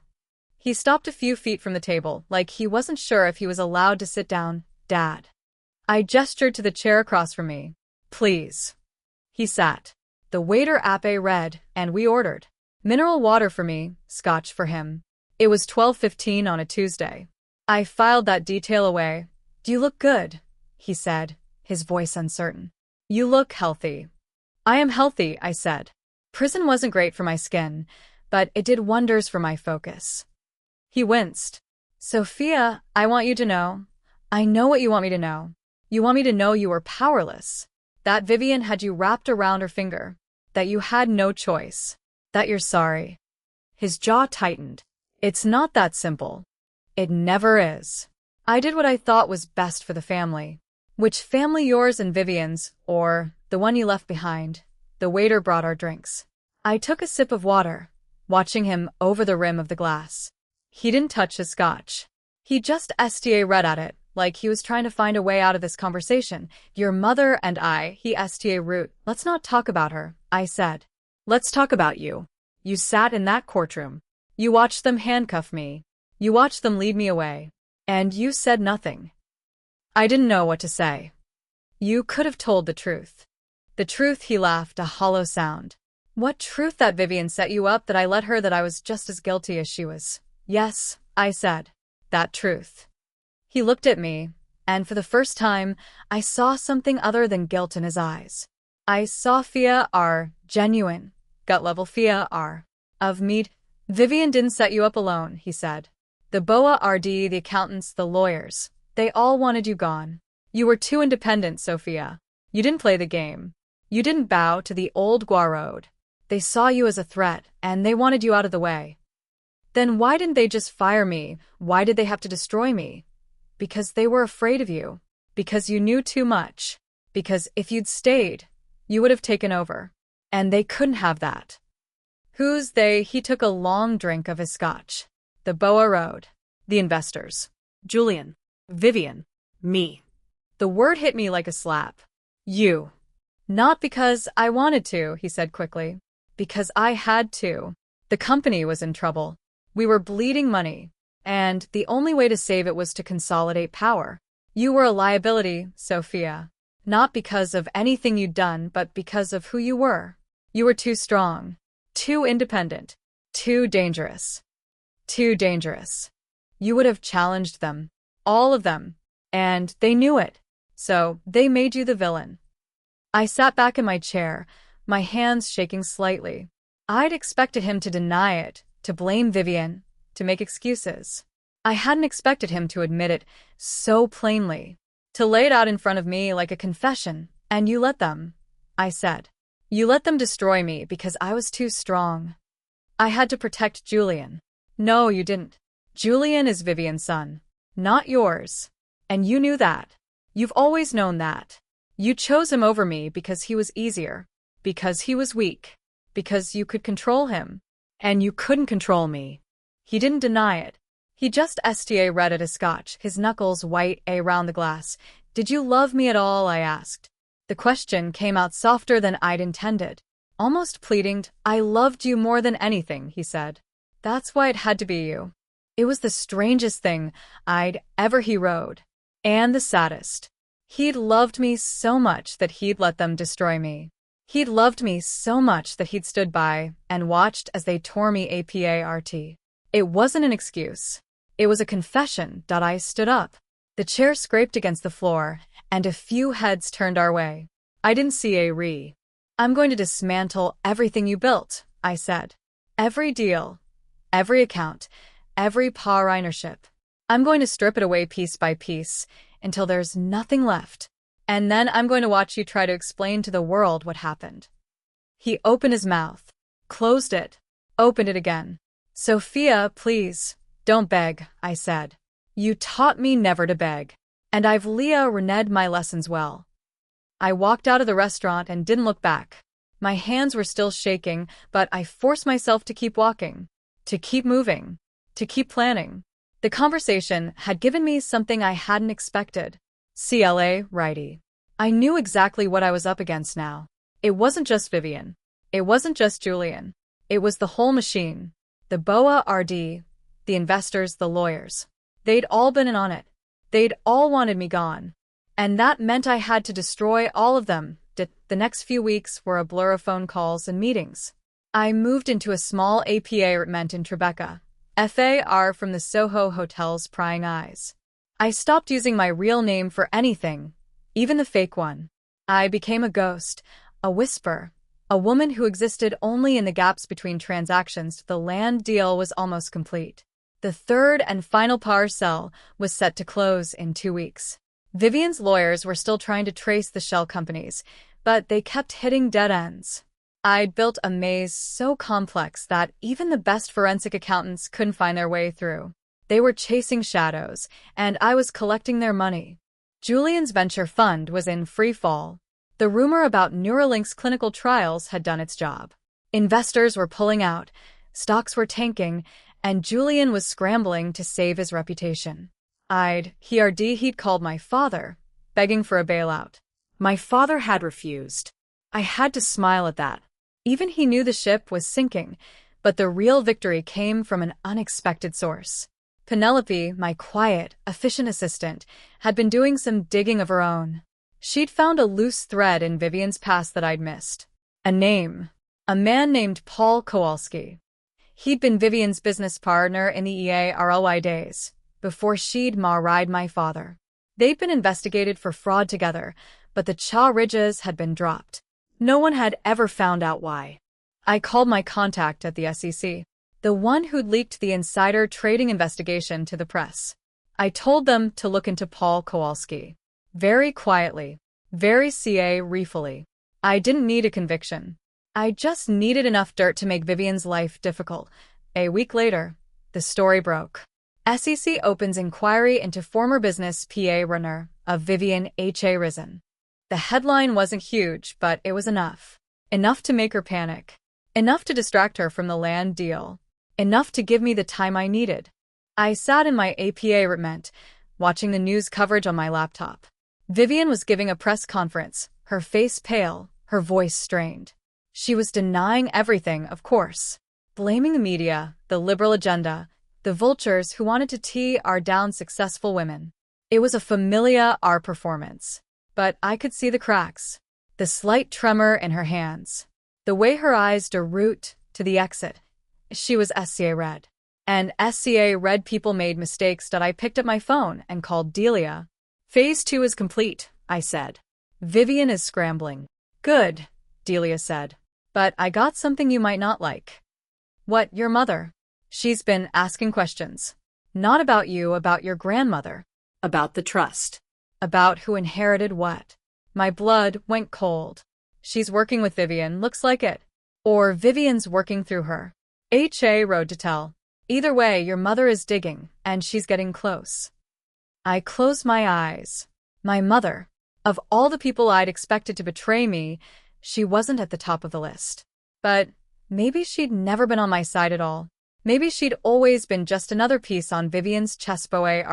He stopped a few feet from the table, like he wasn't sure if he was allowed to sit down. "Dad." I gestured to the chair across from me. "Please." He sat. The waiter read, and we ordered. Mineral water for me, scotch for him. It was 12:15 on a Tuesday. I filed that detail away. "Do you look good?" he said, his voice uncertain. "You look healthy." "I am healthy," I said. Prison wasn't great for my skin, but it did wonders for my focus. He winced. "Sophia, I want you to know. I know what you want me to know. You want me to know you were powerless. That Vivian had you wrapped around her finger. That you had no choice. That you're sorry." His jaw tightened. "It's not that simple. It never is. I did what I thought was best for the family." "Which family, yours and Vivian's, or the one you left behind?" The waiter brought our drinks. I took a sip of water, watching him over the rim of the glass. He didn't touch his scotch. He just read at it, like he was trying to find a way out of this conversation. "Your mother and I," he root. "Let's not talk about her," I said. "Let's talk about you. You sat in that courtroom. You watched them handcuff me. You watched them lead me away. And you said nothing." I didn't know what to say. "You could have told the truth." "The truth," he laughed, a hollow sound. "What truth? That Vivian set you up, that I let her, that I was just as guilty as she was." "Yes," I said. "That truth." He looked at me, and for the first time, I saw something other than guilt in his eyes. I saw fear are genuine, gut-level fear are of meat. Vivian didn't set you up alone, he said. The BOA RD, the accountants, the lawyers, they all wanted you gone. You were too independent, Sophia. You didn't play the game. You didn't bow to the old Guarod. They saw you as a threat, and they wanted you out of the way. Then why didn't they just fire me? Why did they have to destroy me? Because they were afraid of you. Because you knew too much. Because if you'd stayed, you would have taken over. And they couldn't have that. Who's they? He took a long drink of his scotch. The BOA Road. The investors. Julian. Vivian. Me. The word hit me like a slap. You. Not because I wanted to, he said quickly. Because I had to. The company was in trouble. We were bleeding money. And the only way to save it was to consolidate power. You were a liability, Sophia. Not because of anything you'd done, but because of who you were. You were too strong. Too independent. Too dangerous. Too dangerous. You would have challenged them. All of them. And they knew it. So they made you the villain. I sat back in my chair, my hands shaking slightly. I'd expected him to deny it, to blame Vivian, to make excuses. I hadn't expected him to admit it so plainly, to lay it out in front of me like a confession. And you let them, I said. You let them destroy me because I was too strong. I had to protect Julian. No, you didn't. Julian is Vivian's son, not yours. And you knew that. You've always known that. You chose him over me because he was easier, because he was weak, because you could control him. And you couldn't control me. He didn't deny it. He just read at his scotch, his knuckles white around the glass. Did you love me at all? I asked. The question came out softer than I'd intended. Almost pleading. I loved you more than anything, he said. That's why it had to be you. It was the strangest thing I'd ever heroed. And the saddest. He'd loved me so much that he'd let them destroy me. He'd loved me so much that he'd stood by and watched as they tore me apart. It wasn't an excuse. It was a confession. I stood up. The chair scraped against the floor, and a few heads turned our way. I didn't see a re. I'm going to dismantle everything you built, I said. Every deal, every account, every partnership. I'm going to strip it away piece by piece until there's nothing left. And then I'm going to watch you try to explain to the world what happened. He opened his mouth, closed it, opened it again. Sophia, please, don't beg, I said. You taught me never to beg. And I've reneged my lessons well. I walked out of the restaurant and didn't look back. My hands were still shaking, but I forced myself to keep walking, to keep moving, to keep planning. The conversation had given me something I hadn't expected. CLA, righty. I knew exactly what I was up against now. It wasn't just Vivian. It wasn't just Julian. It was the whole machine. The BOA RD, the investors, the lawyers. They'd all been in on it. They'd all wanted me gone. And that meant I had to destroy all of them. The next few weeks were a blur of phone calls and meetings. I moved into a small apartment in Tribeca, FAR from the Soho Hotel's prying eyes. I stopped using my real name for anything, even the fake one. I became a ghost, a whisper, a woman who existed only in the gaps between transactions. The land deal was almost complete. The third and final parcel was set to close in 2 weeks. Vivian's lawyers were still trying to trace the shell companies, but they kept hitting dead ends. I'd built a maze so complex that even the best forensic accountants couldn't find their way through. They were chasing shadows, and I was collecting their money. Julian's venture fund was in free fall. The rumor about Neuralink's clinical trials had done its job. Investors were pulling out, stocks were tanking, and Julian was scrambling to save his reputation. He'd called my father, begging for a bailout. My father had refused. I had to smile at that. Even he knew the ship was sinking, but the real victory came from an unexpected source. Penelope, my quiet, efficient assistant, had been doing some digging of her own. She'd found a loose thread in Vivian's past that I'd missed. A name. A man named Paul Kowalski. He'd been Vivian's business partner in the EARLY days, before she'd married my father. They'd been investigated for fraud together, but the charges had been dropped. No one had ever found out why. I called my contact at the SEC, the one who'd leaked the insider trading investigation to the press. I told them to look into Paul Kowalski. Very quietly, very CA-refully. I didn't need a conviction. I just needed enough dirt to make Vivian's life difficult. A week later, the story broke. SEC opens inquiry into former business PA runner of Vivian H.A. Risen. The headline wasn't huge, but it was enough. Enough to make her panic. Enough to distract her from the land deal. Enough to give me the time I needed. I sat in my appartement, watching the news coverage on my laptop. Vivian was giving a press conference, her face pale, her voice strained. She was denying everything, of course. Blaming the media, the liberal agenda, the vultures who wanted to tear down successful women. It was a familiar performance. But I could see the cracks. The slight tremor in her hands. The way her eyes route to the exit. She was SCA red. And SCA red people made mistakes that I picked up my phone and called Delia. Phase 2 is complete, I said. Vivian is scrambling. Good, Delia said. But I got something you might not like. What, your mother? She's been asking questions. Not about you, about your grandmother. About the trust. About who inherited what. My blood went cold. She's working with Vivian, looks like it. Or Vivian's working through her. H.A. road to tell. Either way, your mother is digging, and she's getting close. I closed my eyes. My mother. Of all the people I'd expected to betray me, she wasn't at the top of the list. But maybe she'd never been on my side at all. Maybe she'd always been just another piece on Vivian's chessboard.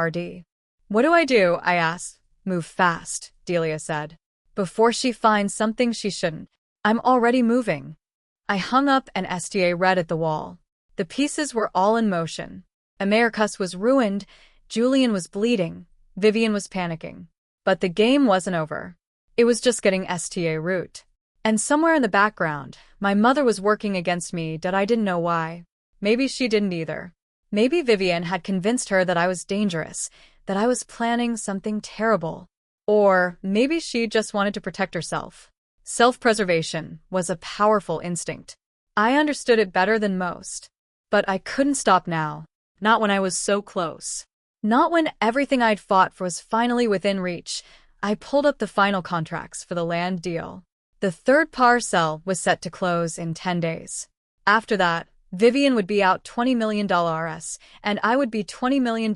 What do? I asked. Move fast, Delia said. Before she finds something she shouldn't. I'm already moving. I hung up an STA read at the wall. The pieces were all in motion. Americus was ruined, Julian was bleeding, Vivian was panicking. But the game wasn't over. It was just getting STA root. And somewhere in the background, my mother was working against me that I didn't know why. Maybe she didn't either. Maybe Vivian had convinced her that I was dangerous, that I was planning something terrible. Or maybe she just wanted to protect herself. Self-preservation was a powerful instinct. I understood it better than most. But I couldn't stop now. Not when I was so close. Not when everything I'd fought for was finally within reach. I pulled up the final contracts for the land deal. The third parcel was set to close in 10 days. After that, Vivian would be out $20 million RS, and I would be $20 million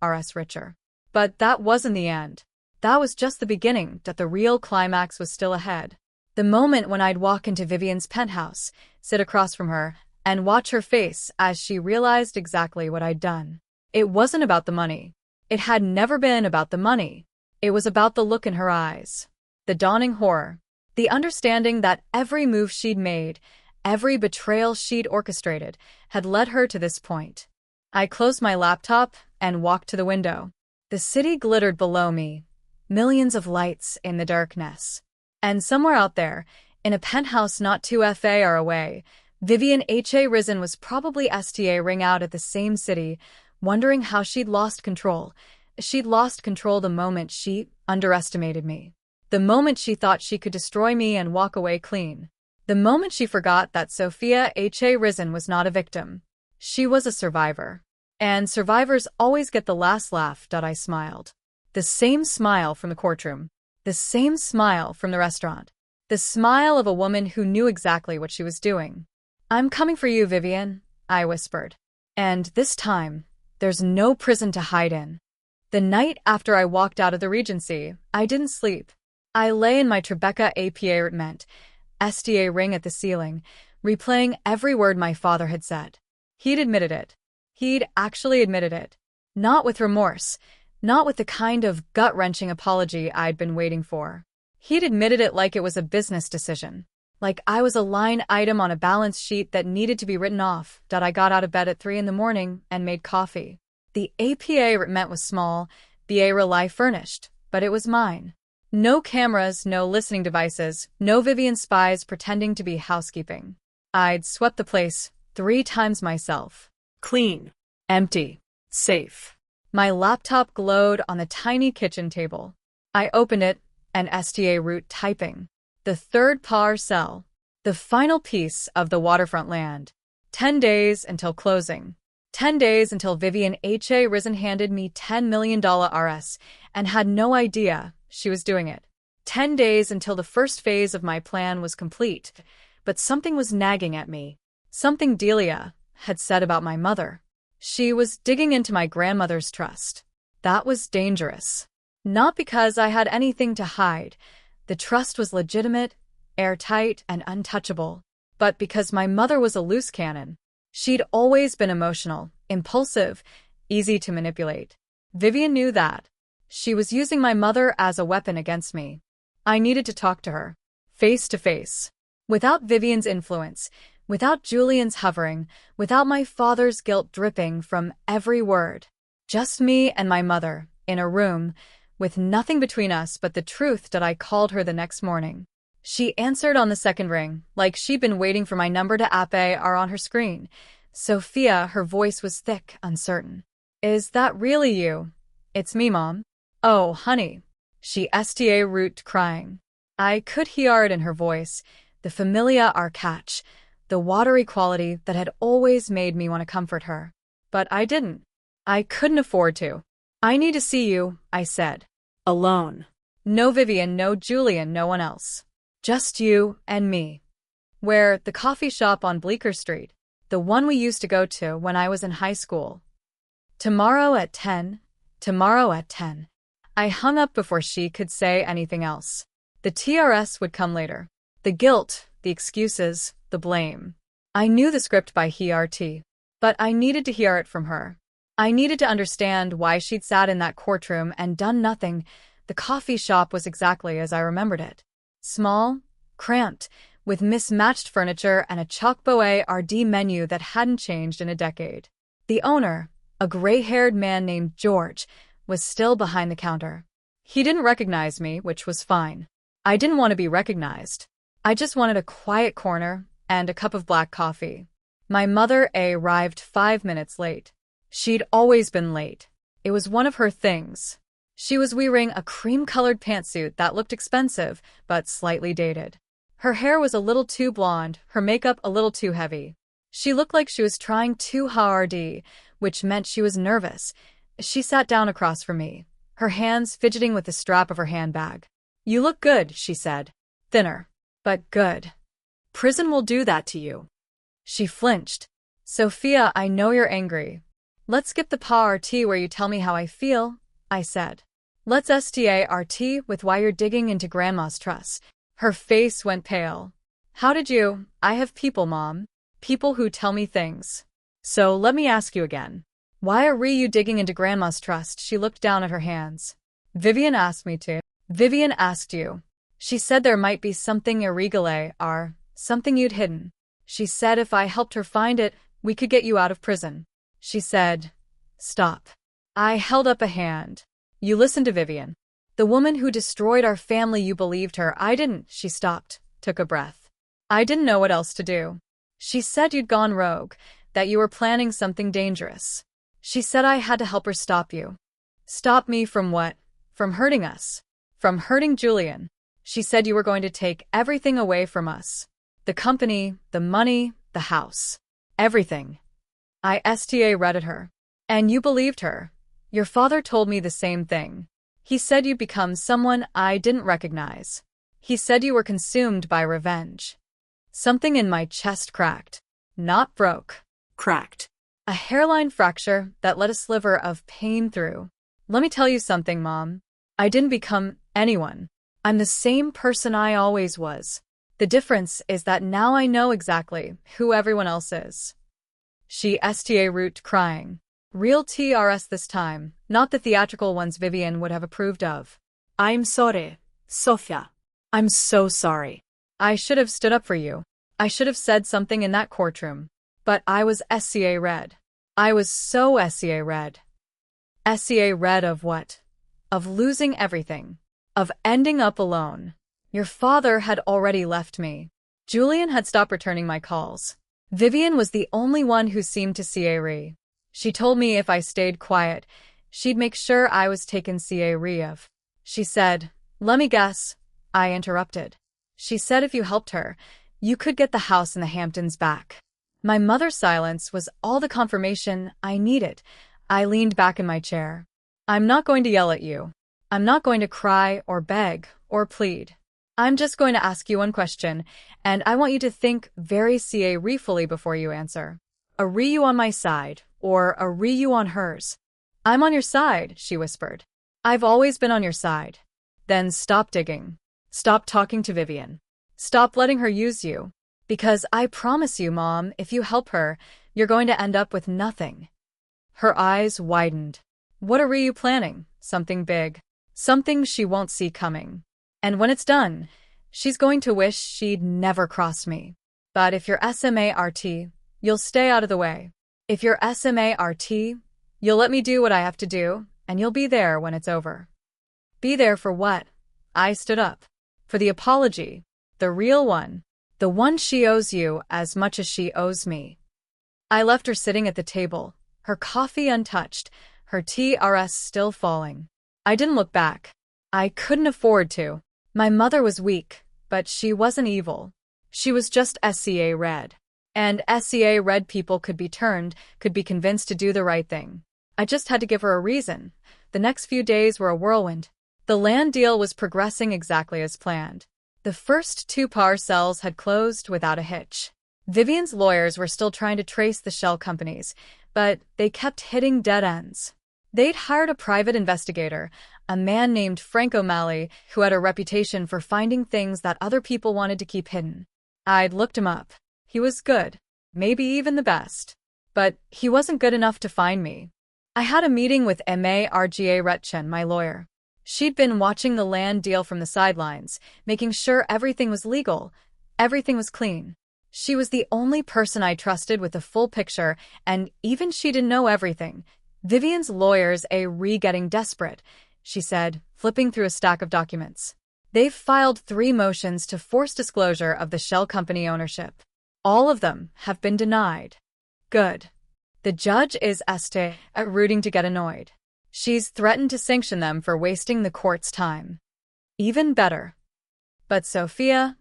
RS richer. But that wasn't the end. That was just the beginning, that the real climax was still ahead. The moment when I'd walk into Vivian's penthouse, sit across from her, and watch her face as she realized exactly what I'd done. It wasn't about the money. It had never been about the money. It was about the look in her eyes. The dawning horror. The understanding that every move she'd made, every betrayal she'd orchestrated, had led her to this point. I closed my laptop and walked to the window. The city glittered below me. Millions of lights in the darkness. And somewhere out there, in a penthouse not too far away, Vivian H.A. Risen was probably STA ring out at the same city, wondering how she'd lost control. She'd lost control the moment she underestimated me. The moment she thought she could destroy me and walk away clean. The moment she forgot that Sophia H.A. Risen was not a victim. She was a survivor. And survivors always get the last laugh. I smiled. The same smile from the courtroom. The same smile from the restaurant. The smile of a woman who knew exactly what she was doing. I'm coming for you, Vivian, I whispered. And this time, there's no prison to hide in. The night after I walked out of the Regency, I didn't sleep. I lay in my Tribeca apartment, STA ring at the ceiling, replaying every word my father had said. He'd admitted it. He'd actually admitted it. Not with remorse, not with the kind of gut-wrenching apology I'd been waiting for. He'd admitted it like it was a business decision. Like I was a line item on a balance sheet that needed to be written off, that I got out of bed at 3 a.m. and made coffee. The apartment was small, barely furnished, but it was mine. No cameras, no listening devices, no Vivian spies pretending to be housekeeping. I'd swept the place 3 times myself. Clean. Empty. Safe. My laptop glowed on the tiny kitchen table. I opened it, and STA root typing. The third parcel. The final piece of the waterfront land. 10 days until closing. 10 days until Vivian H.A. Risen handed me $10 million RS and had no idea she was doing it. 10 days until the first phase of my plan was complete, but something was nagging at me. Something Delia had said about my mother. She was digging into my grandmother's trust. That was dangerous. Not because I had anything to hide. The trust was legitimate, airtight, and untouchable. But because my mother was a loose cannon. She'd always been emotional, impulsive, easy to manipulate. Vivian knew that. She was using my mother as a weapon against me. I needed to talk to her, face to face. Without Vivian's influence, without Julian's hovering, without my father's guilt dripping from every word. Just me and my mother, in a room, with nothing between us but the truth that I called her the next morning. She answered on the second ring, like she'd been waiting for my number to appear on her screen. Sophia, her voice was thick, uncertain. Is that really you? It's me, Mom. Oh, honey. She sta root crying. I could hear it in her voice, the familiar catch, the watery quality that had always made me want to comfort her. But I didn't. I couldn't afford to. I need to see you, I said. Alone. No Vivian, no Julian, no one else. Just you and me. Where? The coffee shop on Bleecker Street. The one we used to go to when I was in high school. Tomorrow at 10. Tomorrow at 10. I hung up before she could say anything else. The TRS would come later. The guilt, the excuses, the blame. I knew the script by heart, but I needed to hear it from her. I needed to understand why she'd sat in that courtroom and done nothing. The coffee shop was exactly as I remembered it. Small, cramped, with mismatched furniture and a Choc Boyardee menu that hadn't changed in a decade. The owner, a gray-haired man named George, was still behind the counter. He didn't recognize me, which was fine. I didn't want to be recognized. I just wanted a quiet corner and a cup of black coffee. My mother arrived 5 minutes late. She'd always been late. It was one of her things. She was wearing a cream-colored pantsuit that looked expensive, but slightly dated. Her hair was a little too blonde, her makeup a little too heavy. She looked like she was trying too hard, which meant she was nervous. She sat down across from me, her hands fidgeting with the strap of her handbag. You look good, she said. Thinner, but good. Prison will do that to you. She flinched. Sophia, I know you're angry. Let's skip the party where you tell me how I feel, I said. Let's start with why you're digging into Grandma's trust. Her face went pale. How did you? I have people, Mom. People who tell me things. So let me ask you again. Why are you digging into Grandma's trust? She looked down at her hands. Vivian asked me to. Vivian asked you. She said there might be something irregular, something you'd hidden. She said if I helped her find it, we could get you out of prison. She said, stop. I held up a hand. You listened to Vivian. The woman who destroyed our family, you believed her. I didn't. She stopped, took a breath. I didn't know what else to do. She said you'd gone rogue, that you were planning something dangerous. She said I had to help her stop you. Stop me from what? From hurting us. From hurting Julian. She said you were going to take everything away from us. The company, the money, the house. Everything. I read at her. And you believed her. Your father told me the same thing. He said you'd become someone I didn't recognize. He said you were consumed by revenge. Something in my chest cracked. Not broke. Cracked. A hairline fracture that let a sliver of pain through. Let me tell you something, Mom. I didn't become anyone. I'm the same person I always was. The difference is that now I know exactly who everyone else is. She root crying. Real TRS this time, not the theatrical ones Vivian would have approved of. I'm sorry, Sophia. I'm so sorry. I should have stood up for you. I should have said something in that courtroom. But I was red. I was so red. Red of what? Of losing everything. Of ending up alone. Your father had already left me. Julian had stopped returning my calls. Vivian was the only one who seemed to see. She told me if I stayed quiet, she'd make sure I was taken care of. She said, let me guess. I interrupted. She said if you helped her, you could get the house in the Hamptons back. My mother's silence was all the confirmation I needed. I leaned back in my chair. I'm not going to yell at you. I'm not going to cry or beg or plead. I'm just going to ask you one question, and I want you to think very carefully before you answer. Are you on my side, or are you on hers? I'm on your side, she whispered. I've always been on your side. Then stop digging. Stop talking to Vivian. Stop letting her use you. Because I promise you, Mom, if you help her, you're going to end up with nothing. Her eyes widened. What are you planning? Something big. Something she won't see coming. And when it's done, she's going to wish she'd never crossed me. But if you're SMART, you'll stay out of the way. If you're SMART, you'll let me do what I have to do, and you'll be there when it's over. Be there for what? I stood up. For the apology. The real one. The one she owes you as much as she owes me. I left her sitting at the table, her coffee untouched, her TRS still falling. I didn't look back. I couldn't afford to. My mother was weak, but she wasn't evil. She was just SCA red. And SCA red people could be turned, could be convinced to do the right thing. I just had to give her a reason. The next few days were a whirlwind. The land deal was progressing exactly as planned. The first 2 parcels had closed without a hitch. Vivian's lawyers were still trying to trace the shell companies, but they kept hitting dead ends. They'd hired a private investigator, a man named Frank O'Malley, who had a reputation for finding things that other people wanted to keep hidden. I'd looked him up. He was good, maybe even the best. But he wasn't good enough to find me. I had a meeting with Marga Retchen, my lawyer. She'd been watching the land deal from the sidelines, making sure everything was legal, everything was clean. She was the only person I trusted with the full picture, and even she didn't know everything. Vivian's lawyers are getting desperate, she said, flipping through a stack of documents. They've filed 3 motions to force disclosure of the shell company ownership. All of them have been denied. Good. The judge is rooting to get annoyed. She's threatened to sanction them for wasting the court's time. Even better. But Sophia,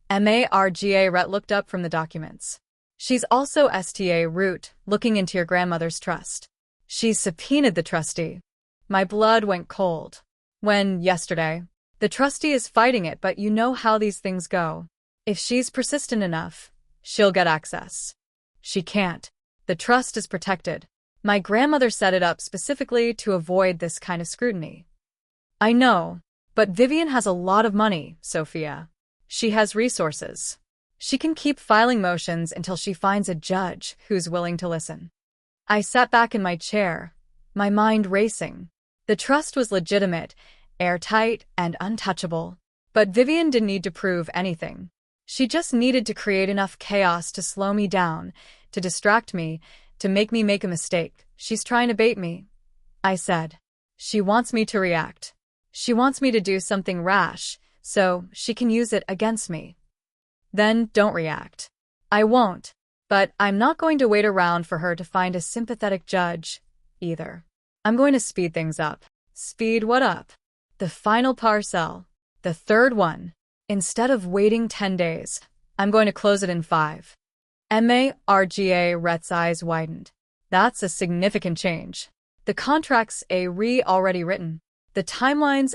Marga Ret looked up from the documents. She's also root, looking into your grandmother's trust. She's subpoenaed the trustee. My blood went cold. When, yesterday, the trustee is fighting it, but you know how these things go. If she's persistent enough, she'll get access. She can't. The trust is protected. My grandmother set it up specifically to avoid this kind of scrutiny. I know, but Vivian has a lot of money, Sophia. She has resources. She can keep filing motions until she finds a judge who's willing to listen. I sat back in my chair, my mind racing. The trust was legitimate, airtight, and untouchable. But Vivian didn't need to prove anything. She just needed to create enough chaos to slow me down, to distract me, to make me make a mistake. She's trying to bait me, I said. She wants me to react. She wants me to do something rash, so she can use it against me. Then don't react. I won't. But I'm not going to wait around for her to find a sympathetic judge, either. I'm going to speed things up. Speed what up? The final parcel. The 3rd one. Instead of waiting 10 days, I'm going to close it in 5. Marga Ret's eyes widened. That's a significant change. The contracts already written. The timelines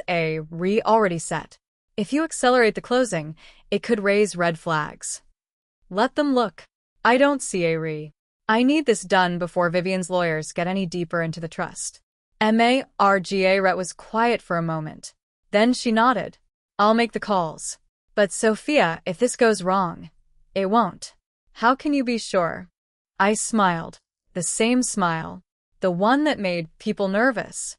already set. If you accelerate the closing, it could raise red flags. Let them look. I don't see I need this done before Vivian's lawyers get any deeper into the trust. Marga Ret was quiet for a moment. Then she nodded. I'll make the calls. But Sophia, if this goes wrong, it won't. How can you be sure? I smiled. The same smile. The one that made people nervous.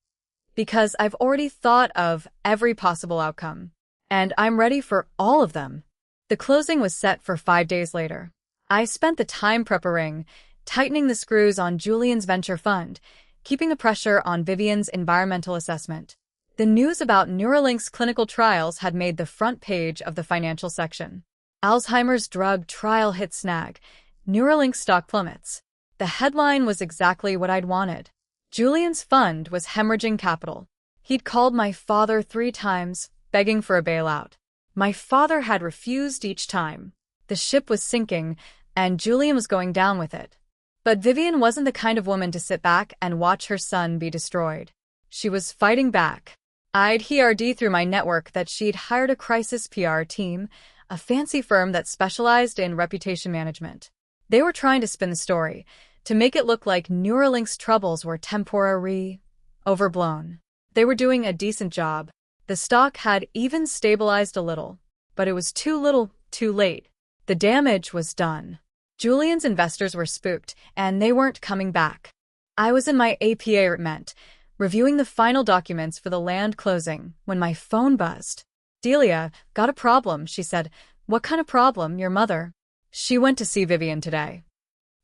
Because I've already thought of every possible outcome. And I'm ready for all of them. The closing was set for 5 days later. I spent the time preparing, tightening the screws on Julian's venture fund, keeping the pressure on Vivian's environmental assessment. The news about Neuralink's clinical trials had made the front page of the financial section. Alzheimer's drug trial hit snag. Neuralink stock plummets. The headline was exactly what I'd wanted. Julian's fund was hemorrhaging capital. He'd called my father 3 times, begging for a bailout. My father had refused each time. The ship was sinking, and Julian was going down with it. But Vivian wasn't the kind of woman to sit back and watch her son be destroyed. She was fighting back. I'd heard through my network that she'd hired a crisis PR team, a fancy firm that specialized in reputation management. They were trying to spin the story, to make it look like Neuralink's troubles were temporary, overblown. They were doing a decent job. The stock had even stabilized a little. But it was too little, too late. The damage was done. Julian's investors were spooked, and they weren't coming back. I was in my apartment, reviewing the final documents for the land closing, when my phone buzzed. Delia, got a problem, she said. What kind of problem, your mother? She went to see Vivian today.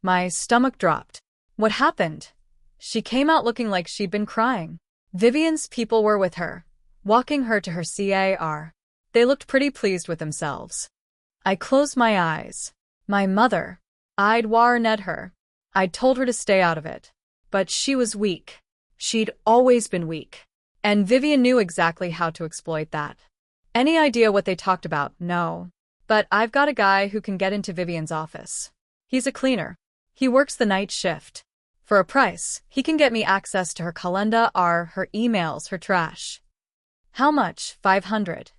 My stomach dropped. What happened? She came out looking like she'd been crying. Vivian's people were with her, walking her to her car. They looked pretty pleased with themselves. I closed my eyes. My mother. I'd warned her. I'd told her to stay out of it. But she was weak. She'd always been weak. And Vivian knew exactly how to exploit that. Any idea what they talked about? No. But I've got a guy who can get into Vivian's office. He's a cleaner. He works the night shift. For a price, he can get me access to her calendar, her emails, her trash. How much? 500.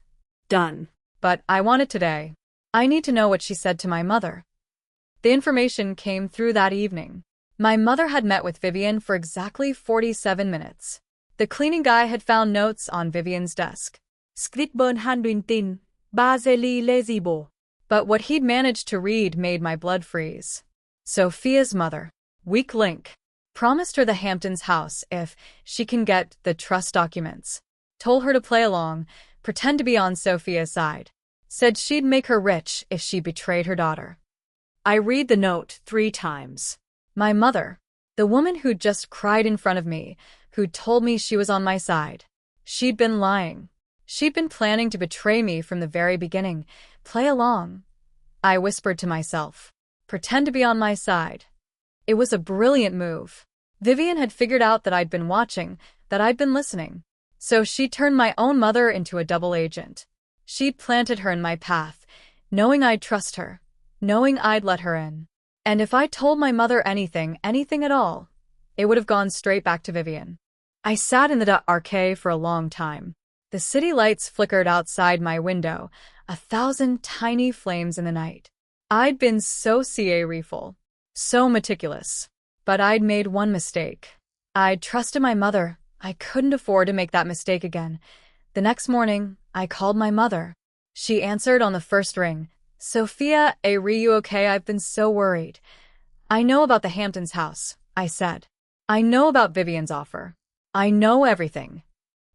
Done. But I want it today. I need to know what she said to my mother. The information came through that evening. My mother had met with Vivian for exactly 47 minutes. The cleaning guy had found notes on Vivian's desk. Scriptburn handwritten, basely legible. But what he'd managed to read made my blood freeze. Sophia's mother, weak link, promised her the Hamptons house if she can get the trust documents. Told her to play along, pretend to be on Sophia's side. Said she'd make her rich if she betrayed her daughter. I read the note 3 times. My mother, the woman who'd just cried in front of me, who'd told me she was on my side. She'd been lying. She'd been planning to betray me from the very beginning. Play along. I whispered to myself. Pretend to be on my side. It was a brilliant move. Vivian had figured out that I'd been watching, that I'd been listening. So she turned my own mother into a double agent. She'd planted her in my path, knowing I'd trust her, knowing I'd let her in. And if I told my mother anything at all, it would have gone straight back to Vivian. I sat in the arcade for a long time. The city lights flickered outside my window, 1,000 tiny flames in the night. I'd been so careful, so meticulous. But I'd made one mistake. I'd trusted my mother. I couldn't afford to make that mistake again. The next morning, I called my mother. She answered on the first ring. Sophia, are you okay? I've been so worried. I know about the Hamptons house, I said. I know about Vivian's offer. I know everything.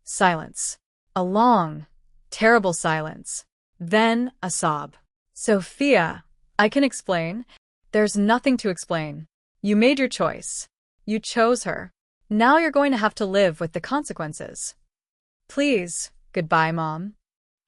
Silence. A long, terrible silence. Then a sob. Sophia, I can explain. There's nothing to explain. You made your choice. You chose her. Now you're going to have to live with the consequences. Please, goodbye, Mom.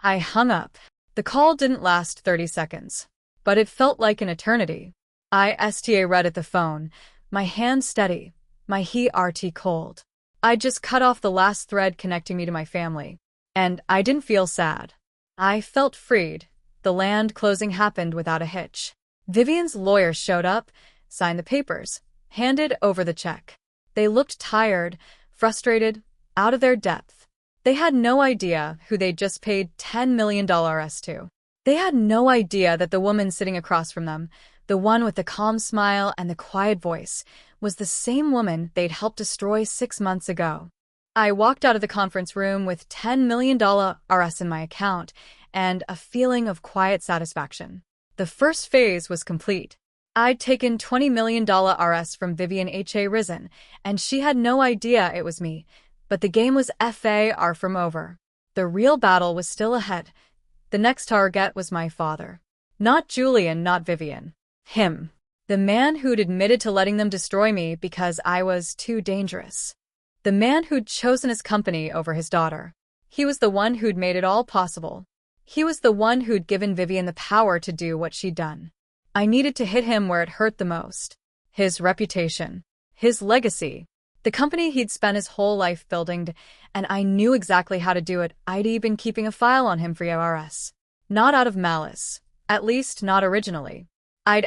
I hung up. The call didn't last 30 seconds, but it felt like an eternity. I read at the phone, my hand steady, my heart cold. I'd just cut off the last thread connecting me to my family. And I didn't feel sad. I felt freed. The land closing happened without a hitch. Vivian's lawyer showed up, signed the papers, handed over the check. They looked tired, frustrated, out of their depth. They had no idea who they'd just paid $10 million to. They had no idea that the woman sitting across from them, the one with the calm smile and the quiet voice, was the same woman they'd helped destroy 6 months ago. I walked out of the conference room with $10 million in my account and a feeling of quiet satisfaction. The first phase was complete. I'd taken $20 million from Vivian Risen, and she had no idea it was me, but the game was far from over. The real battle was still ahead. The next target was my father. Not Julian, not Vivian. Him. The man who'd admitted to letting them destroy me because I was too dangerous. The man who'd chosen his company over his daughter. He was the one who'd made it all possible. He was the one who'd given Vivian the power to do what she'd done. I needed to hit him where it hurt the most. His reputation. His legacy. The company he'd spent his whole life building, and I knew exactly how to do it. I'd even been keeping a file on him for years. Not out of malice. At least not originally. I'd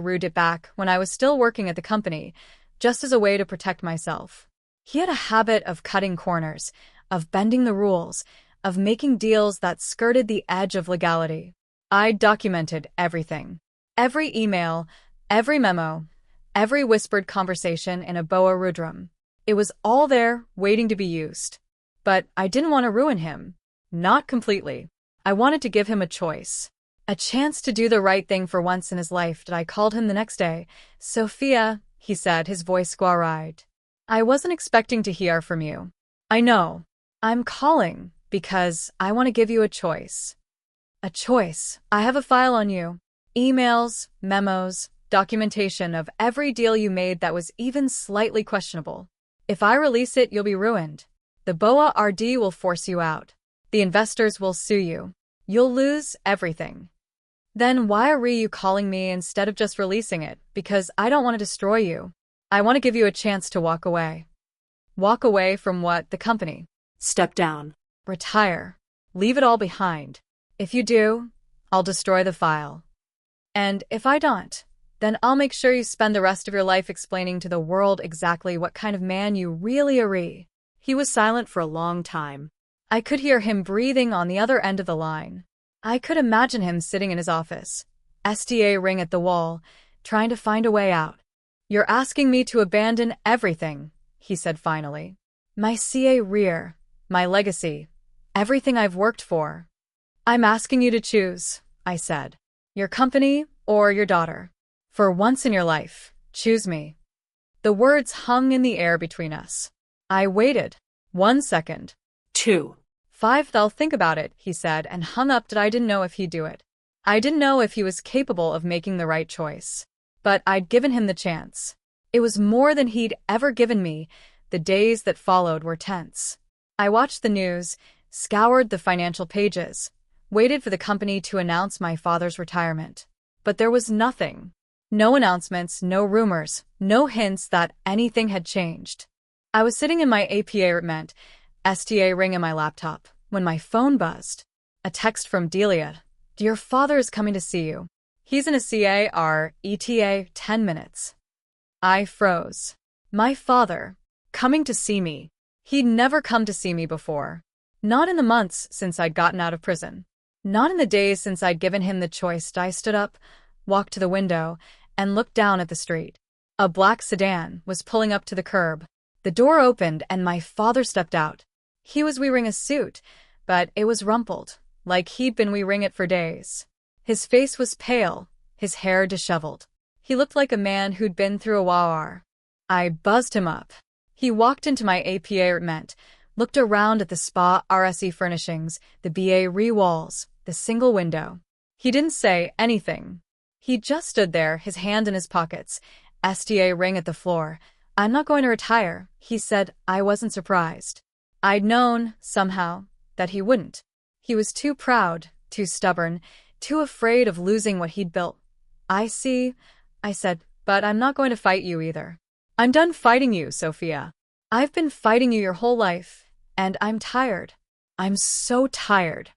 rude it back when I was still working at the company, just as a way to protect myself. He had a habit of cutting corners, of bending the rules, of making deals that skirted the edge of legality. I'd documented everything. Every email, every memo, every whispered conversation in a boa rudrum. It was all there, waiting to be used. But I didn't want to ruin him. Not completely. I wanted to give him a choice. A chance to do the right thing for once in his life. I called him the next day. "Sophia," he said, his voice squarried. "I wasn't expecting to hear from you. I know. I'm calling because I want to give you a choice." "A choice? I have a file on you. Emails, memos, documentation of every deal you made that was even slightly questionable. If I release it, you'll be ruined. The BOA RD will force you out. The investors will sue you. You'll lose everything." "Then why are you calling me instead of just releasing it?" "Because I don't want to destroy you. I want to give you a chance to walk away." "Walk away from what? The company?" Step down. "Retire. Leave it all behind. If you do, I'll destroy the file. And if I don't, then I'll make sure you spend the rest of your life explaining to the world exactly what kind of man you really are." He was silent for a long time. I could hear him breathing on the other end of the line. I could imagine him sitting in his office, ring at the wall, trying to find a way out. "You're asking me to abandon everything," he said finally. "My career, my legacy, everything I've worked for." "I'm asking you to choose," I said. "Your company or your daughter. For once in your life, choose me." The words hung in the air between us. I waited. 1 second. 2. 5. "I'll think about it," he said, and hung up. I didn't know if he'd do it. I didn't know if he was capable of making the right choice. But I'd given him the chance. It was more than he'd ever given me. The days that followed were tense. I watched the news, scoured the financial pages, waited for the company to announce my father's retirement. But there was nothing. No announcements, no rumors, no hints that anything had changed. I was sitting in my apartment, ring in my laptop, when my phone buzzed. A text from Delia. "Your father is coming to see you. He's in a ETA 10 minutes. I froze. My father, coming to see me. He'd never come to see me before. Not in the months since I'd gotten out of prison. Not in the days since I'd given him the choice. I stood up, walked to the window, and looked down at the street. A black sedan was pulling up to the curb. The door opened and my father stepped out. He was wearing a suit, but it was rumpled, like he'd been wearing it for days. His face was pale, his hair disheveled. He looked like a man who'd been through a war. I buzzed him up. He walked into my apartment, looked around at the spa RSE furnishings, the BA walls, the single window. He didn't say anything. He just stood there, his hand in his pockets, ring at the floor. "I'm not going to retire," he said. I wasn't surprised. I'd known, somehow, that he wouldn't. He was too proud, too stubborn, too afraid of losing what he'd built. "I see," I said, "but I'm not going to fight you either. I'm done fighting you, Sophia. I've been fighting you your whole life, and I'm tired. I'm so tired."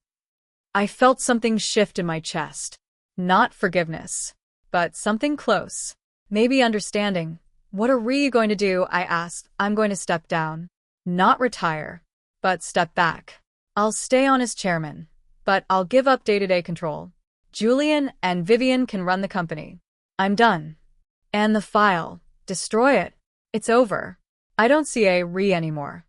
I felt something shift in my chest. Not forgiveness, but something close. Maybe understanding. "What are you going to do?" I asked. "I'm going to step down. Not retire, but step back. I'll stay on as chairman, but I'll give up day-to-day control. Julian and Vivian can run the company. I'm done. And the file. Destroy it. It's over. I don't see anymore."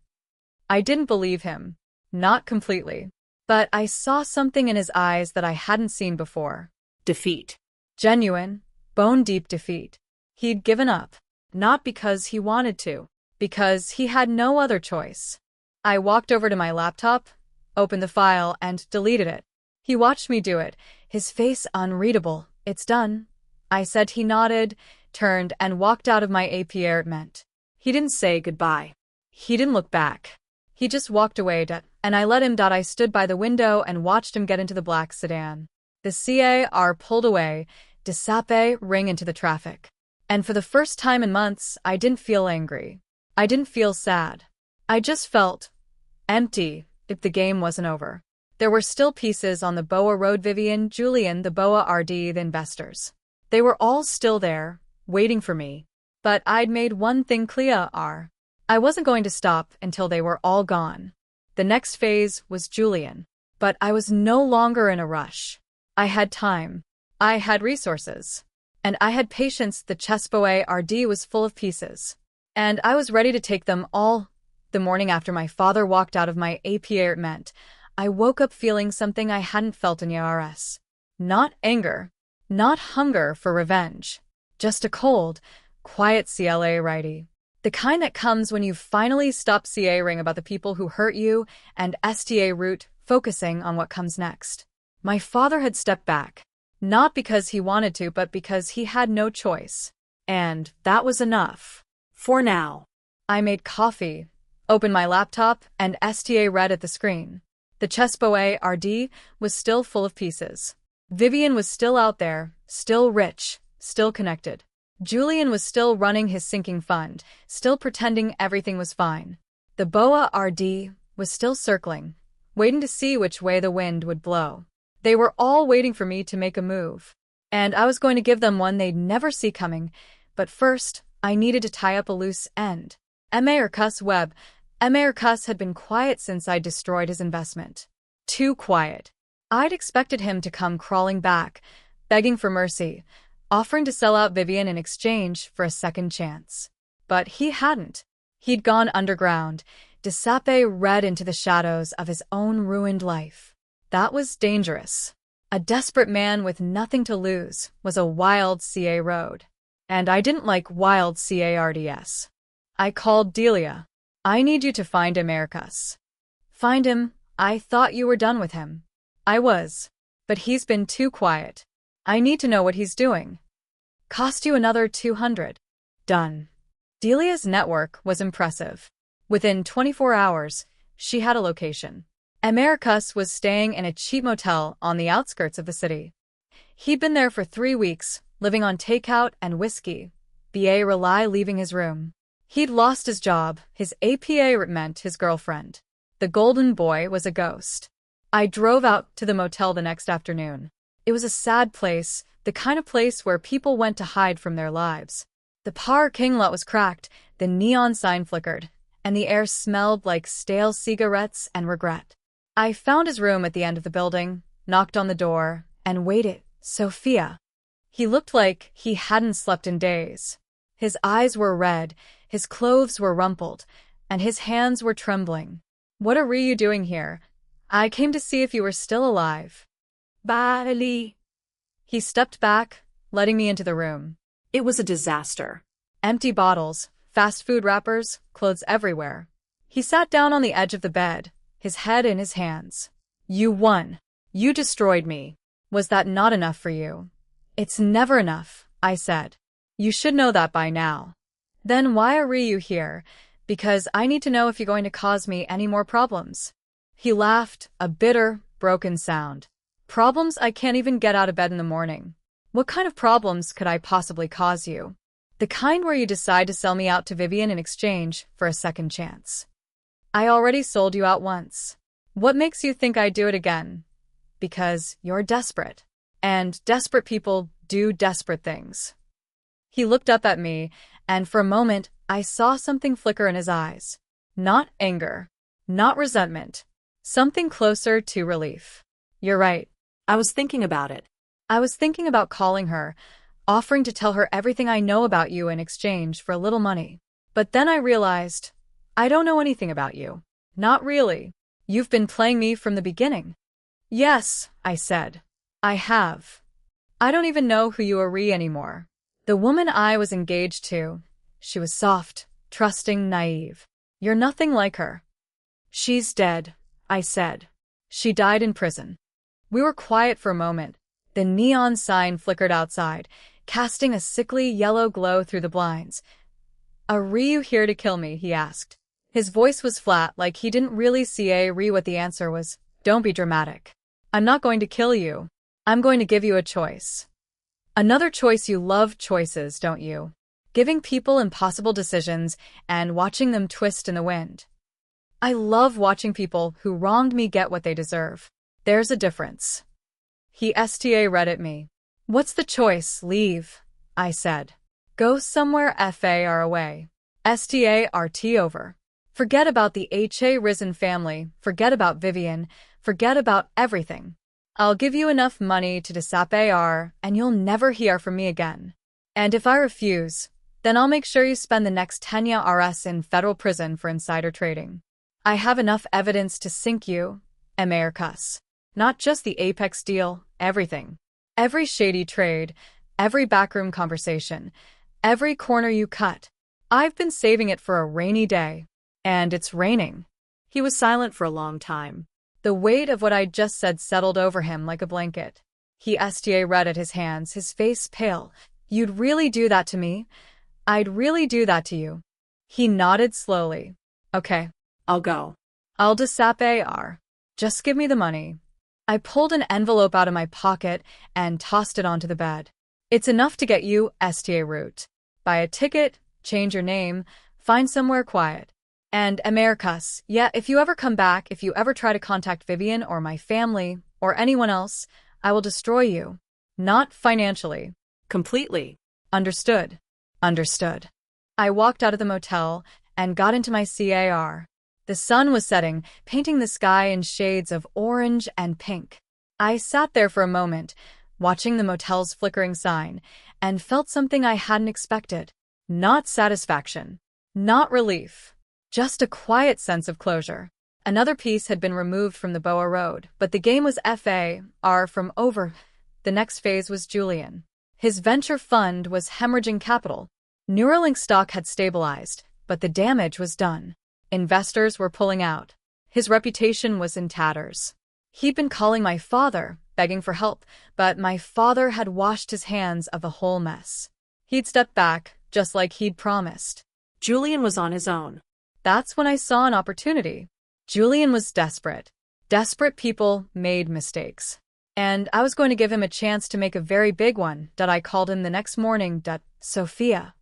I didn't believe him. Not completely. But I saw something in his eyes that I hadn't seen before. Defeat. Genuine, bone-deep defeat. He'd given up. Not because he wanted to. Because he had no other choice. I walked over to my laptop, opened the file, and deleted it. He watched me do it, his face unreadable. "It's done," I said. He nodded, turned, and walked out of my apartment. He didn't say goodbye. He didn't look back. He just walked away, and I let him. I stood by the window and watched him get into the black sedan. The car pulled away, ring into the traffic. And for the first time in months, I didn't feel angry. I didn't feel sad. I just felt empty. If the game wasn't over. There were still pieces on the Boa Road. Vivian, Julian, the Boa RD, the investors. They were all still there, waiting for me. But I'd made one thing clear. I wasn't going to stop until they were all gone. The next phase was Julian. But I was no longer in a rush. I had time. I had resources. And I had patience. The Chesboa RD was full of pieces. And I was ready to take them all. The morning after my father walked out of my apartment, I woke up feeling something I hadn't felt in years. Not anger. Not hunger for revenge. Just a cold, quiet CLA righty. The kind that comes when you finally stop caring about the people who hurt you and sta root focusing on what comes next. My father had stepped back. Not because he wanted to, but because he had no choice. And that was enough. For now. I made coffee, opened my laptop, and sta read at the screen. The Chesboa RD was still full of pieces. Vivian was still out there, still rich, still connected. Julian was still running his sinking fund, still pretending everything was fine. The Boa RD was still circling, waiting to see which way the wind would blow. They were all waiting for me to make a move. And I was going to give them one they'd never see coming. But first, I needed to tie up a loose end. Americus Webb. Americus had been quiet since I destroyed his investment. Too quiet. I'd expected him to come crawling back, begging for mercy, offering to sell out Vivian in exchange for a second chance. But he hadn't. He'd gone underground, read into the shadows of his own ruined life. That was dangerous. A desperate man with nothing to lose was a wild CA road. And I didn't like wild CARDS. I called Delia. I need you to find Americus. Find him. I thought you were done with him. I was. But he's been too quiet. I need to know what he's doing. Cost you another 200. Done. Delia's network was impressive. Within 24 hours, she had a location. Americus was staying in a cheap motel on the outskirts of the city. He'd been there for 3 weeks, living on takeout and whiskey. B.A. Rely leaving his room. He'd lost his job. His APA meant his girlfriend. The golden boy was a ghost. I drove out to the motel the next afternoon. It was a sad place, the kind of place where people went to hide from their lives. The parking lot was cracked, the neon sign flickered, and the air smelled like stale cigarettes and regret. I found his room at the end of the building, knocked on the door, and waited. Sophia. He looked like he hadn't slept in days. His eyes were red, his clothes were rumpled, and his hands were trembling. What are you doing here? I came to see if you were still alive. Bali. He stepped back, letting me into the room. It was a disaster. Empty bottles, fast food wrappers, clothes everywhere. He sat down on the edge of the bed, his head in his hands. You won. You destroyed me. Was that not enough for you? It's never enough, I said. You should know that by now. Then why are you here? Because I need to know if you're going to cause me any more problems. He laughed, a bitter, broken sound. Problems I can't even get out of bed in the morning. What kind of problems could I possibly cause you? The kind where you decide to sell me out to Vivian in exchange for a second chance. I already sold you out once. What makes you think I'd do it again? Because you're desperate. And desperate people do desperate things. He looked up at me, and for a moment, I saw something flicker in his eyes. Not anger. Not resentment. Something closer to relief. You're right. I was thinking about it. I was thinking about calling her, offering to tell her everything I know about you in exchange for a little money. But then I realized, I don't know anything about you. Not really. You've been playing me from the beginning. Yes, I said. I have. I don't even know who you are anymore. The woman I was engaged to, she was soft, trusting, naive. You're nothing like her. She's dead, I said. She died in prison. We were quiet for a moment. The neon sign flickered outside, casting a sickly yellow glow through the blinds. Are you here to kill me? He asked. His voice was flat, like he didn't really see what the answer was. Don't be dramatic. I'm not going to kill you. I'm going to give you a choice. Another choice. You love choices, don't you? Giving people impossible decisions and watching them twist in the wind. I love watching people who wronged me get what they deserve. There's a difference. He read at me. What's the choice? Leave, I said. Go somewhere far away. Start over. Forget about the Risen family, forget about Vivian, forget about everything. I'll give you enough money to disappear, and you'll never hear from me again. And if I refuse, then I'll make sure you spend the next 10 years in federal prison for insider trading. I have enough evidence to sink you, Americas. Not just the Apex deal, everything. Every shady trade, every backroom conversation, every corner you cut. I've been saving it for a rainy day. And it's raining. He was silent for a long time. The weight of what I'd just said settled over him like a blanket. He read at his hands, his face pale. You'd really do that to me? I'd really do that to you. He nodded slowly. Okay. I'll go. I'll disappear. Just give me the money. I pulled an envelope out of my pocket and tossed it onto the bed. It's enough to get you route. Buy a ticket, change your name, find somewhere quiet. And Americas, yeah, if you ever come back, if you ever try to contact Vivian or my family or anyone else, I will destroy you. Not financially. Completely. Understood. Understood. I walked out of the motel and got into my car. The sun was setting, painting the sky in shades of orange and pink. I sat there for a moment, watching the motel's flickering sign, and felt something I hadn't expected. Not satisfaction. Not relief. Just a quiet sense of closure. Another piece had been removed from the Boa Road, but the game was far from over. The next phase was Julian. His venture fund was hemorrhaging capital. Neuralink stock had stabilized, but the damage was done. Investors were pulling out. His reputation was in tatters. He'd been calling my father, begging for help, but my father had washed his hands of the whole mess. He'd stepped back, just like he'd promised. Julian was on his own. That's when I saw an opportunity. Julian was desperate. Desperate people made mistakes. And I was going to give him a chance to make a very big one. I called him the next morning. Sophia.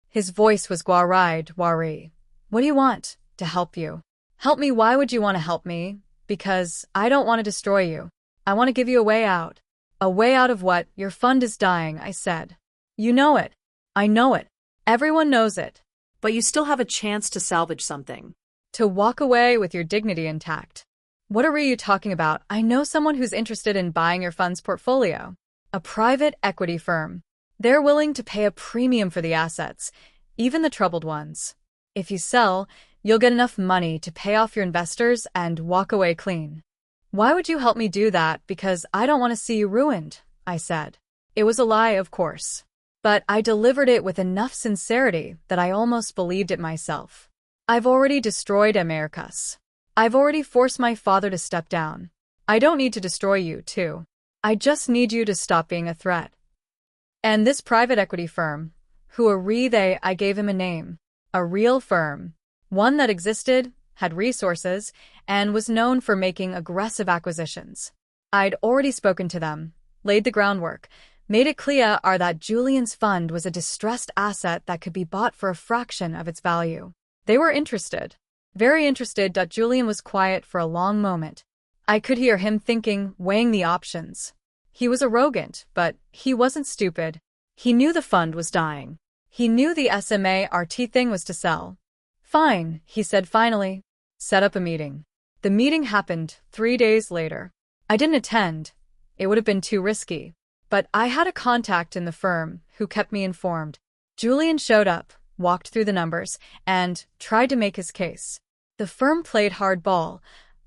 His voice was wari. What do you want? To help you. Help me? Why would you want to help me? Because I don't want to destroy you. I want to give you a way out. A way out of what? Your fund is dying, I said. You know it. I know it. Everyone knows it. But you still have a chance to salvage something. To walk away with your dignity intact. What are you talking about? I know someone who's interested in buying your fund's portfolio. A private equity firm. They're willing to pay a premium for the assets, even the troubled ones. If you sell, you'll get enough money to pay off your investors and walk away clean. Why would you help me do that? Because I don't want to see you ruined, I said. It was a lie, of course. But I delivered it with enough sincerity that I almost believed it myself. I've already destroyed Americas. I've already forced my father to step down. I don't need to destroy you, too. I just need you to stop being a threat. And this private equity firm, I gave him a name. A real firm. One that existed, had resources, and was known for making aggressive acquisitions. I'd already spoken to them, laid the groundwork, made it clear that Julian's fund was a distressed asset that could be bought for a fraction of its value. They were interested. Very interested. Julian was quiet for a long moment. I could hear him thinking, weighing the options. He was arrogant, but he wasn't stupid. He knew the fund was dying. He knew the SMART thing was to sell. Fine, he said finally. Set up a meeting. The meeting happened 3 days later. I didn't attend. It would have been too risky. But I had a contact in the firm who kept me informed. Julian showed up, walked through the numbers, and tried to make his case. The firm played hardball,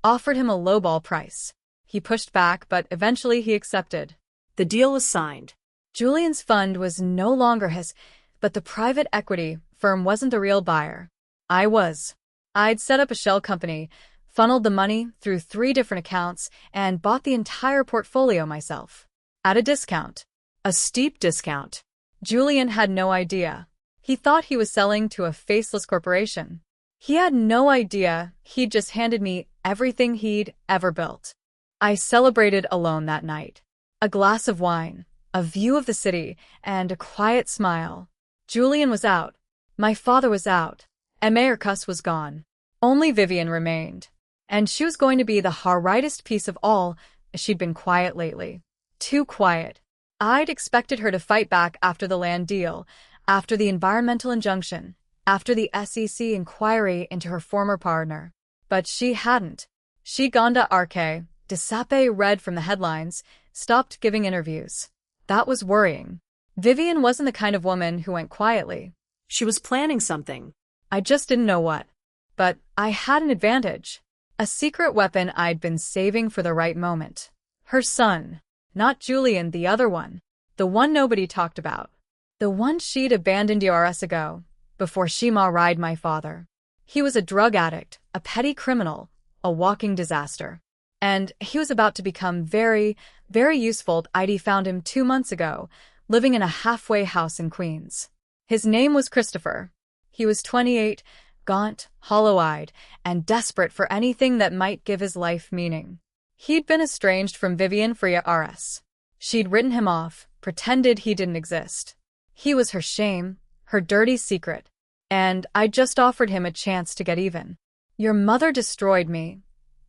offered him a lowball price. He pushed back, but eventually he accepted. The deal was signed. Julian's fund was no longer his, but the private equity firm wasn't the real buyer. I was. I'd set up a shell company, funneled the money through 3 different accounts, and bought the entire portfolio myself. At a discount. A steep discount. Julian had no idea. He thought he was selling to a faceless corporation. He had no idea he'd just handed me everything he'd ever built. I celebrated alone that night. A glass of wine, a view of the city, and a quiet smile. Julian was out. My father was out. Americas was gone. Only Vivian remained. And she was going to be the hardest piece of all, She'd been quiet lately. Too quiet. I'd expected her to fight back after the land deal, after the environmental injunction, after the SEC inquiry into her former partner. But she hadn't. She'd gone to RK, Desape read from the headlines, stopped giving interviews. That was worrying. Vivian wasn't the kind of woman who went quietly. She was planning something. I just didn't know what. But I had an advantage. A secret weapon I'd been saving for the right moment. Her son. Not Julian, the other one. The one nobody talked about. The one she'd abandoned years ago, before she married my father. He was a drug addict, a petty criminal, a walking disaster. And he was about to become very, very useful. I'd found him 2 months ago, living in a halfway house in Queens. His name was Christopher. He was 28, gaunt, hollow-eyed, and desperate for anything that might give his life meaning. He'd been estranged from Vivian for years. She'd written him off, pretended he didn't exist. He was her shame, her dirty secret. And I'd just offered him a chance to get even. Your mother destroyed me,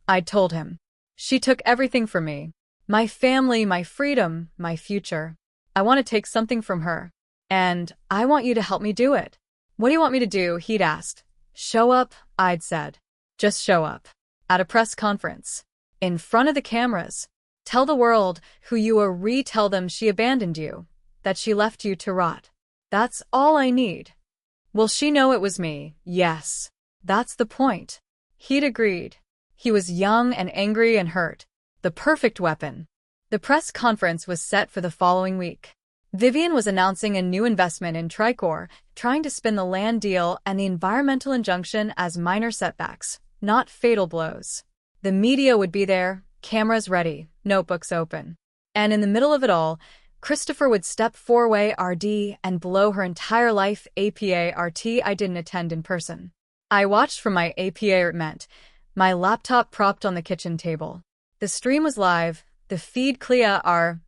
I'd told him. She took everything from me. My family, my freedom, my future. I want to take something from her. And I want you to help me do it. What do you want me to do? He'd asked. Show up, I'd said. Just show up. At a press conference. In front of the cameras. Tell the world who you are. Tell them she abandoned you. That she left you to rot. That's all I need. Will she know it was me? Yes. That's the point. He'd agreed. He was young and angry and hurt. The perfect weapon. The press conference was set for the following week. Vivian was announcing a new investment in Tricor, trying to spin the land deal and the environmental injunction as minor setbacks, not fatal blows. The media would be there, cameras ready, notebooks open. And in the middle of it all, Christopher would step four-way RD and blow her entire life APA RT. I didn't attend in person. I watched from my APA my laptop propped on the kitchen table. The stream was live, the feed clear.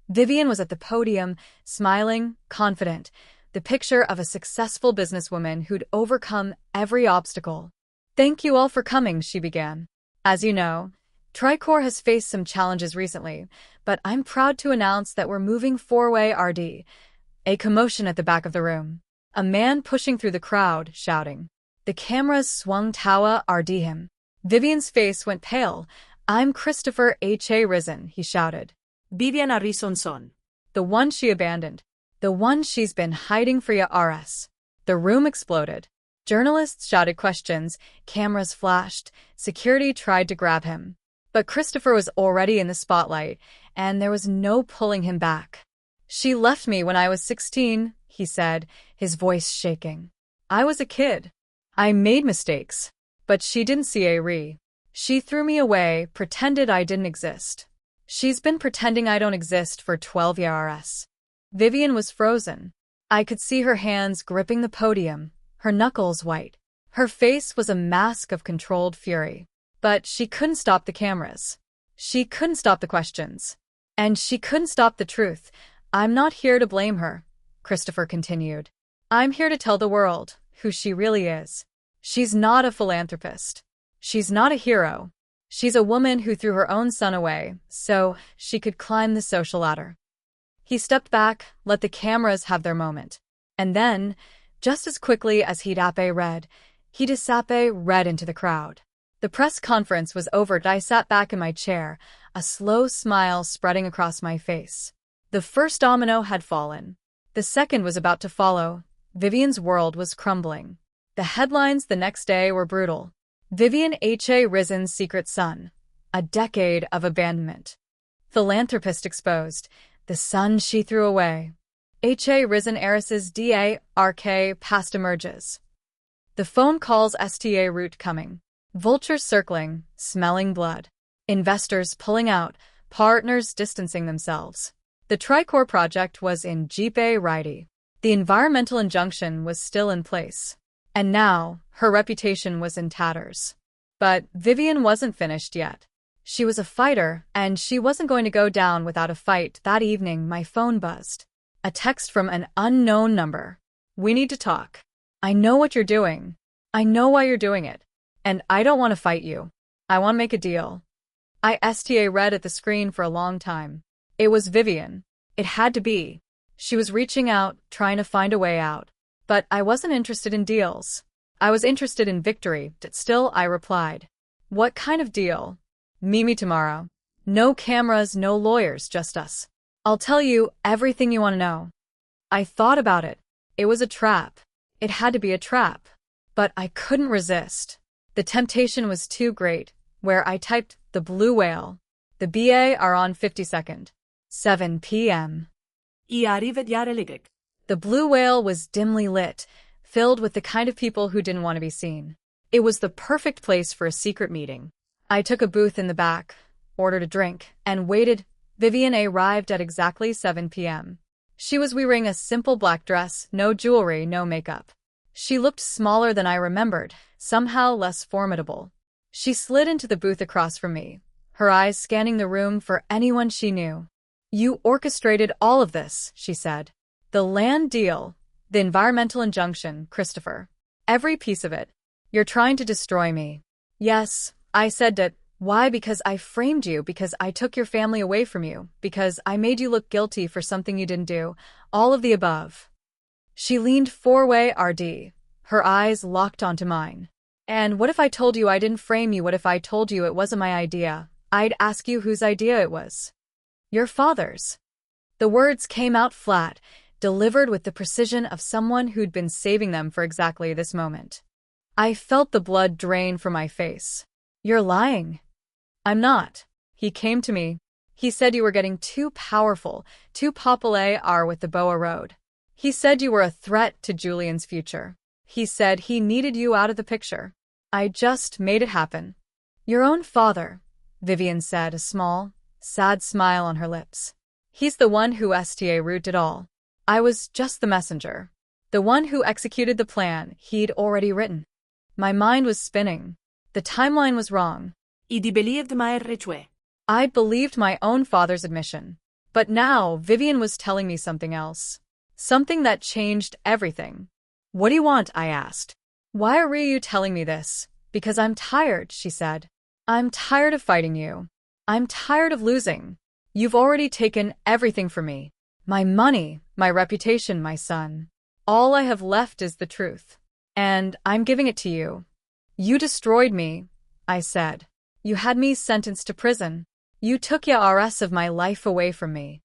Vivian was at the podium, smiling, confident, the picture of a successful businesswoman who'd overcome every obstacle. Thank you all for coming, she began. As you know, Tricor has faced some challenges recently, but I'm proud to announce that we're moving four-way RD. A commotion at the back of the room. A man pushing through the crowd, shouting. The cameras swung tower RD him. Vivian's face went pale. I'm Christopher H.A. Risen, he shouted. Vivian Arizonson. The one she abandoned. The one she's been hiding for years. The room exploded. Journalists shouted questions, cameras flashed, security tried to grab him. But Christopher was already in the spotlight, and there was no pulling him back. She left me when I was 16, he said, his voice shaking. I was a kid. I made mistakes. But she didn't see a re. She threw me away, pretended I didn't exist. She's been pretending I don't exist for 12 years. Vivian was frozen. I could see her hands gripping the podium, her knuckles white. Her face was a mask of controlled fury. But she couldn't stop the cameras. She couldn't stop the questions. And she couldn't stop the truth. I'm not here to blame her, Christopher continued. I'm here to tell the world who she really is. She's not a philanthropist. She's not a hero. She's a woman who threw her own son away so she could climb the social ladder. He stepped back, let the cameras have their moment. And then, just as quickly as he'd read into the crowd. The press conference was over. I sat back in my chair, a slow smile spreading across my face. The first domino had fallen. The second was about to follow. Vivian's world was crumbling. The headlines the next day were brutal. Vivian H.A. Risen's secret son. A decade of abandonment. Philanthropist exposed. The son she threw away. H.A. Risen heiress's DARK past emerges. The phone calls STA route coming. Vultures circling, smelling blood. Investors pulling out, partners distancing themselves. The Tricor project was in Jeep righty. The environmental injunction was still in place. And now, her reputation was in tatters. But Vivian wasn't finished yet. She was a fighter, and she wasn't going to go down without a fight. That evening, my phone buzzed. A text from an unknown number. We need to talk. I know what you're doing. I know why you're doing it. And I don't want to fight you. I want to make a deal. I read at the screen for a long time. It was Vivian. It had to be. She was reaching out, trying to find a way out. But I wasn't interested in deals. I was interested in victory. Still, I replied. What kind of deal? Meet me tomorrow. No cameras, no lawyers, just us. I'll tell you everything you want to know. I thought about it. It was a trap. It had to be a trap. But I couldn't resist. The temptation was too great, where I typed the blue whale. The BA are on 52nd. 7 p.m. The blue whale was dimly lit, filled with the kind of people who didn't want to be seen. It was the perfect place for a secret meeting. I took a booth in the back, ordered a drink, and waited. Vivian arrived at exactly 7 p.m. She was wearing a simple black dress, no jewelry, no makeup. She looked smaller than I remembered, somehow less formidable. She slid into the booth across from me, her eyes scanning the room for anyone she knew. You orchestrated all of this, she said. The land deal, the environmental injunction, Christopher. Every piece of it. You're trying to destroy me. Yes, I said that. Why? Because I framed you, because I took your family away from you, because I made you look guilty for something you didn't do, all of the above. She leaned four-way RD, her eyes locked onto mine. And what if I told you I didn't frame you? What if I told you it wasn't my idea? I'd ask you whose idea it was. Your father's. The words came out flat, delivered with the precision of someone who'd been saving them for exactly this moment. I felt the blood drain from my face. You're lying. I'm not. He came to me. He said you were getting too powerful, too popular with the Boa Road. He said you were a threat to Julian's future. He said he needed you out of the picture. I just made it happen. Your own father, Vivian said, a small, sad smile on her lips. He's the one who rooted it all. I was just the messenger. The one who executed the plan he'd already written. My mind was spinning. The timeline was wrong. I believed my own father's admission. But now Vivian was telling me something else. Something that changed everything. What do you want? I asked. Why are you telling me this? Because I'm tired, she said. I'm tired of fighting you. I'm tired of losing. You've already taken everything from me. My money, my reputation, my son. All I have left is the truth. And I'm giving it to you. You destroyed me, I said. You had me sentenced to prison. You took the of my life away from me.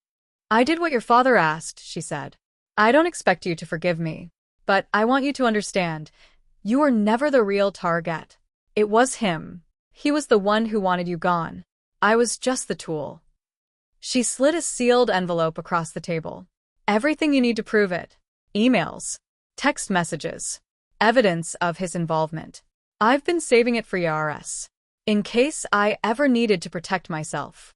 I did what your father asked, she said. I don't expect you to forgive me. But I want you to understand, you were never the real target. It was him. He was the one who wanted you gone. I was just the tool. She slid a sealed envelope across the table. Everything you need to prove it. Emails. Text messages. Evidence of his involvement. I've been saving it for Yaris. In case I ever needed to protect myself.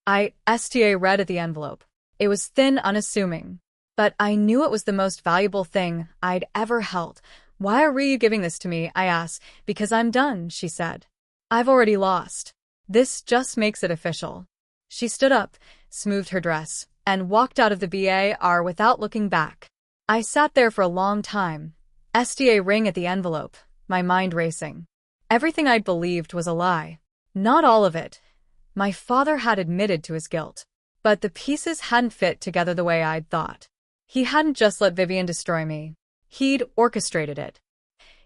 I read at the envelope. It was thin, unassuming. But I knew it was the most valuable thing I'd ever held. Why are you giving this to me? I asked. Because I'm done, she said. I've already lost. This just makes it official. She stood up, smoothed her dress, and walked out of the bar without looking back. I sat there for a long time. Ring at the envelope, my mind racing. Everything I'd believed was a lie. Not all of it. My father had admitted to his guilt. But the pieces hadn't fit together the way I'd thought. He hadn't just let Vivian destroy me. He'd orchestrated it.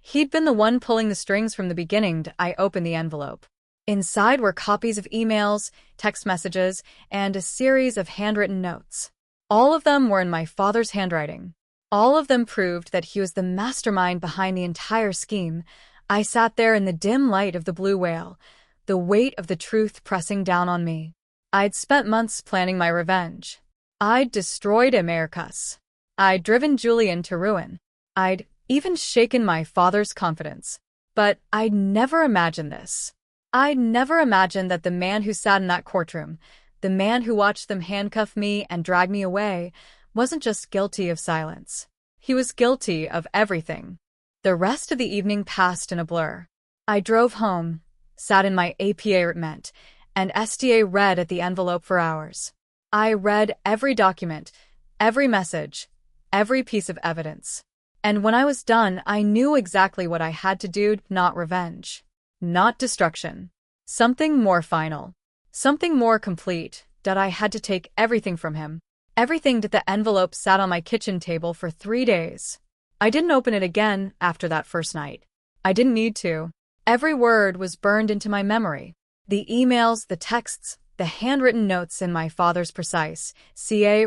He'd been the one pulling the strings from the beginning. I opened the envelope. Inside were copies of emails, text messages, and a series of handwritten notes. All of them were in my father's handwriting. All of them proved that he was the mastermind behind the entire scheme. I sat there in the dim light of the blue whale, the weight of the truth pressing down on me. I'd spent months planning my revenge. I'd destroyed Americus. I'd driven Julian to ruin. I'd even shaken my father's confidence. But I'd never imagined this. I'd never imagined that the man who sat in that courtroom, the man who watched them handcuff me and drag me away, wasn't just guilty of silence. He was guilty of everything. The rest of the evening passed in a blur. I drove home, sat in my apartment, and read at the envelope for hours. I read every document, every message, every piece of evidence. And when I was done, I knew exactly what I had to do, not revenge. Not destruction. Something more final. Something more complete, that I had to take everything from him. Everything that the envelope sat on my kitchen table for 3 days. I didn't open it again after that first night. I didn't need to. Every word was burned into my memory. The emails, the texts, the handwritten notes in my father's precise,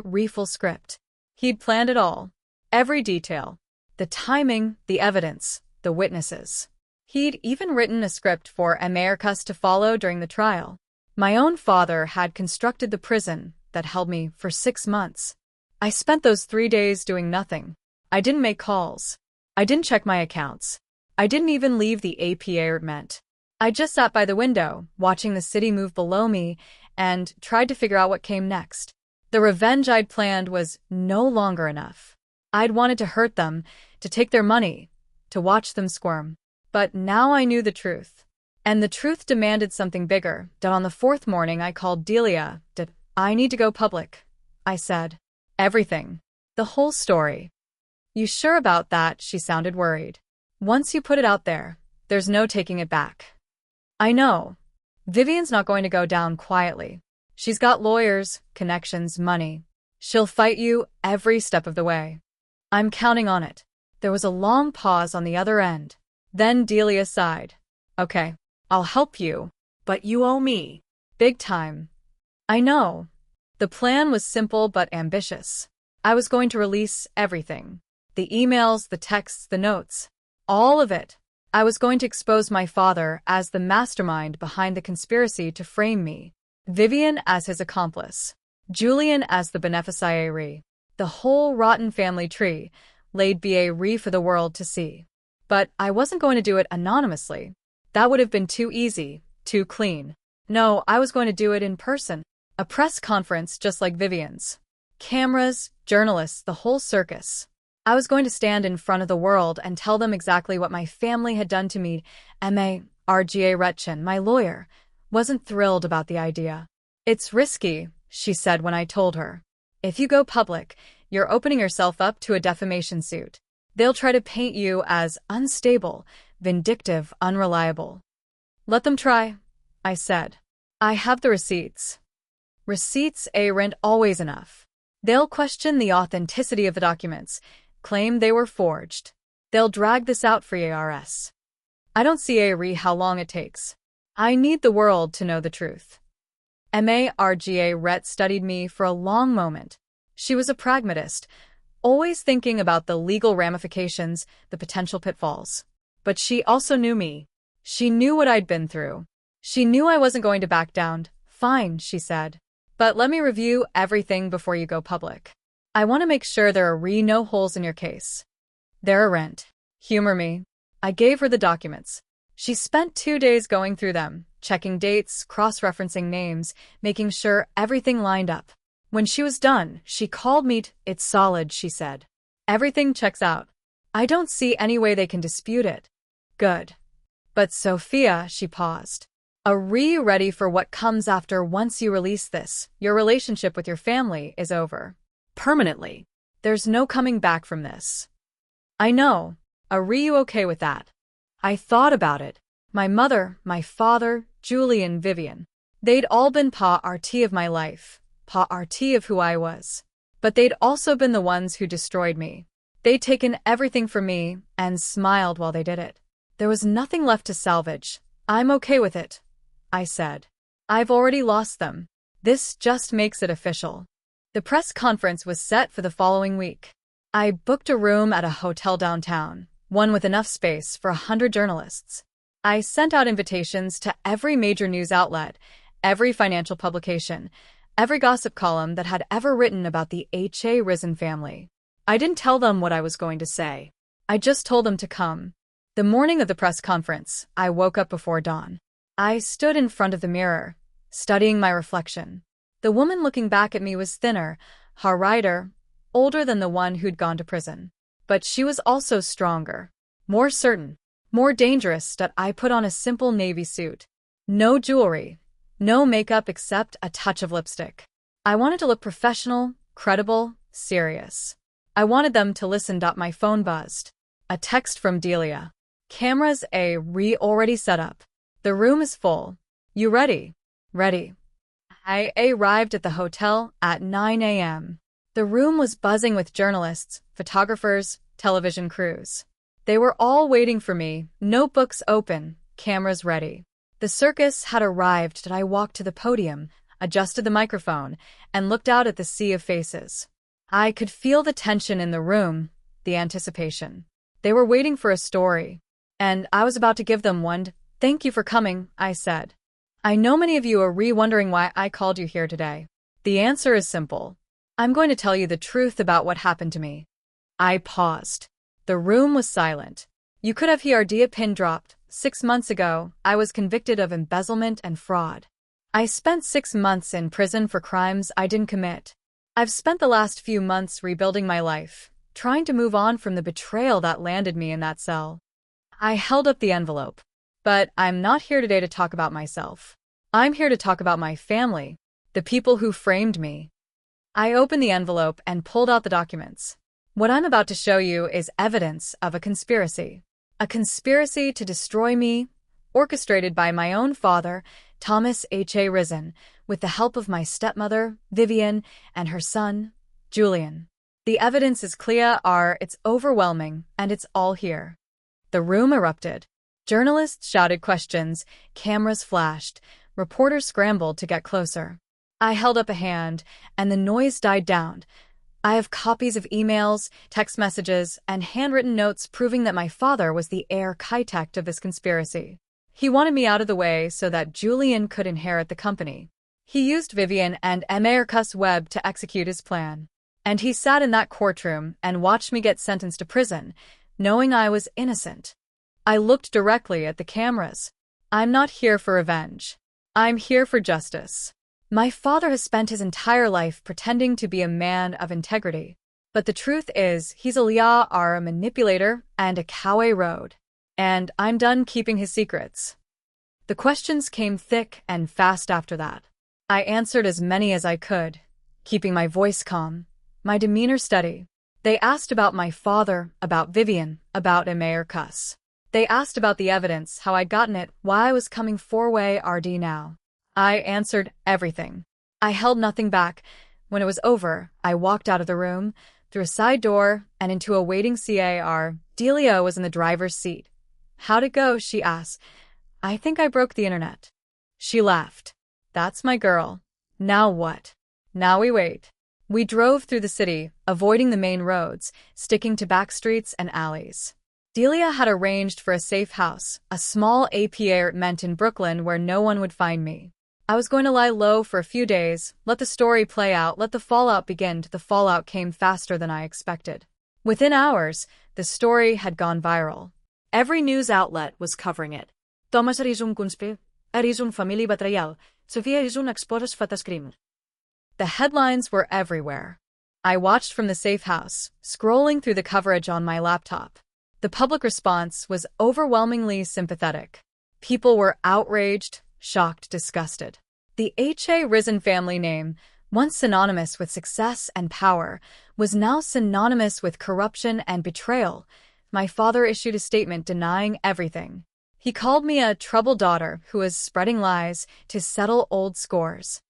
refill script. He'd planned it all. Every detail. The timing, the evidence, the witnesses. He'd even written a script for Americus to follow during the trial. My own father had constructed the prison that held me for 6 months. I spent those 3 days doing nothing. I didn't make calls. I didn't check my accounts. I didn't even leave the apartment. I just sat by the window, watching the city move below me, and tried to figure out what came next. The revenge I'd planned was no longer enough. I'd wanted to hurt them, to take their money, to watch them squirm. But now I knew the truth. And the truth demanded something bigger. That on the 4th morning I called Delia. I need to go public, I said. Everything. The whole story. You sure about that? She sounded worried. Once you put it out there, there's no taking it back. I know. Vivian's not going to go down quietly. She's got lawyers, connections, money. She'll fight you every step of the way. I'm counting on it. There was a long pause on the other end. Then Delia sighed. Okay, I'll help you, but you owe me. Big time. I know. The plan was simple but ambitious. I was going to release everything. The emails, the texts, the notes. All of it. I was going to expose my father as the mastermind behind the conspiracy to frame me. Vivian as his accomplice. Julian as the beneficiary. The whole rotten family tree, laid bare for the world to see. But I wasn't going to do it anonymously. That would have been too easy, too clean. No, I was going to do it in person. A press conference just like Vivian's. Cameras, journalists, the whole circus. I was going to stand in front of the world and tell them exactly what my family had done to me. Rga Retchen, my lawyer, wasn't thrilled about the idea. It's risky, she said when I told her. If you go public, you're opening yourself up to a defamation suit. They'll try to paint you as unstable, vindictive, unreliable. Let them try, I said. I have the receipts. Receipts aren't always enough. They'll question the authenticity of the documents, claim they were forged. They'll drag this out for ARS. I don't see how long it takes. I need the world to know the truth. Marga Ret studied me for a long moment. She was a pragmatist, always thinking about the legal ramifications, the potential pitfalls. But she also knew me. She knew what I'd been through. She knew I wasn't going to back down. Fine, she said. But let me review everything before you go public. I want to make sure there are no holes in your case. There aren't. Humor me. I gave her the documents. She spent 2 days going through them, checking dates, cross-referencing names, making sure everything lined up. When she was done, she called me. It's solid, she said. Everything checks out. I don't see any way they can dispute it. Good. But Sophia, she paused. Are you ready for what comes after once you release this? Your relationship with your family is over. Permanently. There's no coming back from this. I know. Are you okay with that? I thought about it. My mother, my father, Julian, Vivian. They'd all been part of my life, part of who I was. But they'd also been the ones who destroyed me. They'd taken everything from me and smiled while they did it. There was nothing left to salvage. I'm okay with it, I said. I've already lost them. This just makes it official. The press conference was set for the following week. I booked a room at a hotel downtown, one with enough space for 100 journalists. I sent out invitations to every major news outlet, every financial publication, every gossip column that had ever written about the Risen family. I didn't tell them what I was going to say. I just told them to come. The morning of the press conference, I woke up before dawn. I stood in front of the mirror, studying my reflection. The woman looking back at me was thinner, harder, older than the one who'd gone to prison. But she was also stronger, more certain, more dangerous. That I put on a simple navy suit. No jewelry, no makeup except a touch of lipstick. I wanted to look professional, credible, serious. I wanted them to listen. My phone buzzed. A text from Delia. Cameras already set up. The room is full. You ready? Ready. I arrived at the hotel at 9 a.m. The room was buzzing with journalists, photographers, television crews. They were all waiting for me, notebooks open, cameras ready. The circus had arrived and I walked to the podium, adjusted the microphone, and looked out at the sea of faces. I could feel the tension in the room, the anticipation. They were waiting for a story, and I was about to give them one. "Thank you for coming," I said. "I know many of you are wondering why I called you here today. The answer is simple. I'm going to tell you the truth about what happened to me." I paused. The room was silent. You could have heard a pin dropped. 6 months ago, I was convicted of embezzlement and fraud. I spent 6 months in prison for crimes I didn't commit. I've spent the last few months rebuilding my life, trying to move on from the betrayal that landed me in that cell. I held up the envelope. But I'm not here today to talk about myself. I'm here to talk about my family, the people who framed me. I opened the envelope and pulled out the documents. What I'm about to show you is evidence of a conspiracy. A conspiracy to destroy me, orchestrated by my own father, Thomas H.A. Risen, with the help of my stepmother, Vivian, and her son, Julian. The evidence is clear, it's overwhelming, and it's all here. The room erupted. Journalists shouted questions, cameras flashed, reporters scrambled to get closer. I held up a hand, and the noise died down. I have copies of emails, text messages, and handwritten notes proving that my father was the architect of this conspiracy. He wanted me out of the way so that Julian could inherit the company. He used Vivian and America's Web to execute his plan. And he sat in that courtroom and watched me get sentenced to prison, knowing I was innocent. I looked directly at the cameras. I'm not here for revenge. I'm here for justice. My father has spent his entire life pretending to be a man of integrity. But the truth is, he's a liar, a manipulator, and a coward road. And I'm done keeping his secrets. The questions came thick and fast after that. I answered as many as I could, keeping my voice calm, my demeanor steady. They asked about my father, about Vivian, about Americas. They asked about the evidence, how I'd gotten it, why I was coming 4-way RD now. I answered everything. I held nothing back. When it was over, I walked out of the room, through a side door, and into a waiting car. Delia was in the driver's seat. "How'd it go?" she asked. "I think I broke the internet." She laughed. "That's my girl. Now what?" "Now we wait." We drove through the city, avoiding the main roads, sticking to back streets and alleys. Delia had arranged for a safe house, a small apartment in Brooklyn where no one would find me. I was going to lie low for a few days, let the story play out, let the fallout begin. The fallout came faster than I expected. Within hours, the story had gone viral. Every news outlet was covering it. Thomas is un conspirator, is un family betrayal, Sofia is un exposes fatas crim. The headlines were everywhere. I watched from the safe house, scrolling through the coverage on my laptop. The public response was overwhelmingly sympathetic. People were outraged, shocked, disgusted. The H.A. Risen family name, once synonymous with success and power, was now synonymous with corruption and betrayal. My father issued a statement denying everything. He called me a troubled daughter who was spreading lies to settle old scores.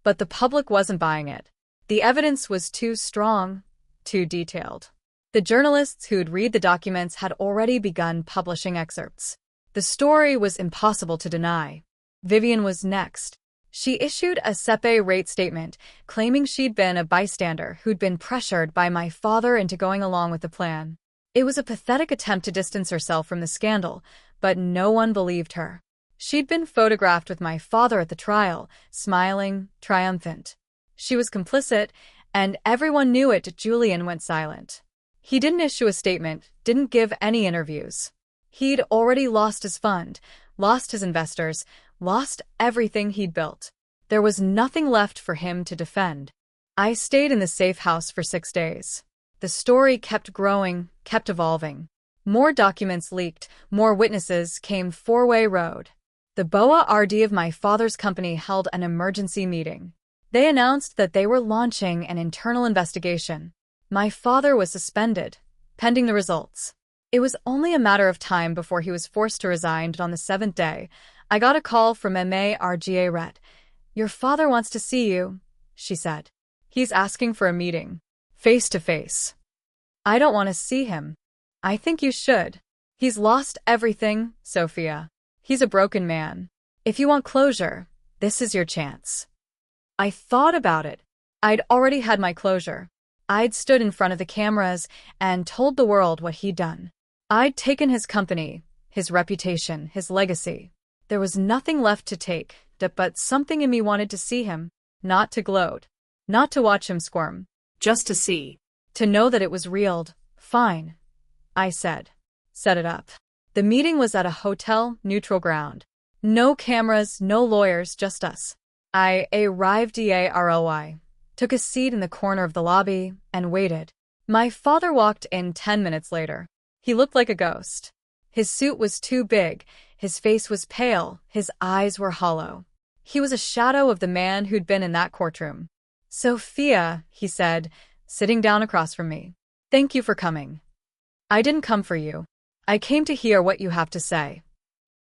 But the public wasn't buying it. The evidence was too strong, too detailed. The journalists who'd read the documents had already begun publishing excerpts. The story was impossible to deny. Vivian was next. She issued a separate statement, claiming she'd been a bystander who'd been pressured by my father into going along with the plan. It was a pathetic attempt to distance herself from the scandal, but no one believed her. She'd been photographed with my father at the trial, smiling, triumphant. She was complicit, and everyone knew it. Julian went silent. He didn't issue a statement, didn't give any interviews. He'd already lost his fund, lost his investors, lost everything he'd built. There was nothing left for him to defend. I stayed in the safe house for 6 days. The story kept growing, kept evolving. More documents leaked, more witnesses came 4-way road. The BOA RD of my father's company held an emergency meeting. They announced that they were launching an internal investigation. My father was suspended, pending the results. It was only a matter of time before he was forced to resign. On the 7th day, I got a call from MARGA Ret. Your father wants to see you, she said. He's asking for a meeting. Face to face. I don't want to see him. I think you should. He's lost everything, Sophia. He's a broken man. If you want closure, this is your chance. I thought about it. I'd already had my closure. I'd stood in front of the cameras and told the world what he'd done. I'd taken his company, his reputation, his legacy. There was nothing left to take, but something in me wanted to see him, not to gloat, not to watch him squirm, Just to see. to know that it was real. Fine, I said. Set it up. The meeting was at a hotel, neutral ground. No cameras, no lawyers, just us. I arrived took a seat in the corner of the lobby, and waited. My father walked in 10 minutes later. He looked like a ghost. His suit was too big, his face was pale, his eyes were hollow. He was a shadow of the man who'd been in that courtroom. Sophia, he said, sitting down across from me. Thank you for coming. I didn't come for you. I came to hear what you have to say.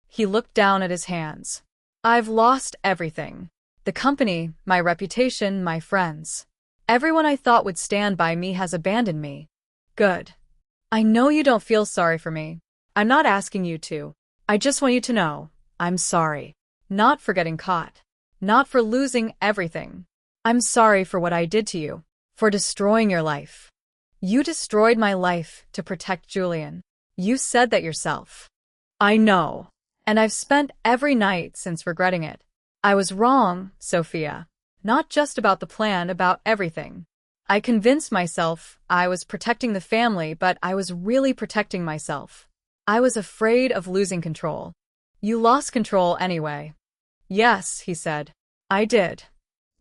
He looked down at his hands. I've lost everything. The company, my reputation, my friends. Everyone I thought would stand by me has abandoned me. Good. I know you don't feel sorry for me. I'm not asking you to. I just want you to know, I'm sorry. Not for getting caught. Not for losing everything. I'm sorry for what I did to you. For destroying your life. You destroyed my life to protect Julian. You said that yourself. I know. And I've spent every night since regretting it. I was wrong, Sophia. Not just about the plan, about everything. I convinced myself I was protecting the family, but I was really protecting myself. I was afraid of losing control. You lost control anyway. Yes, he said. I did.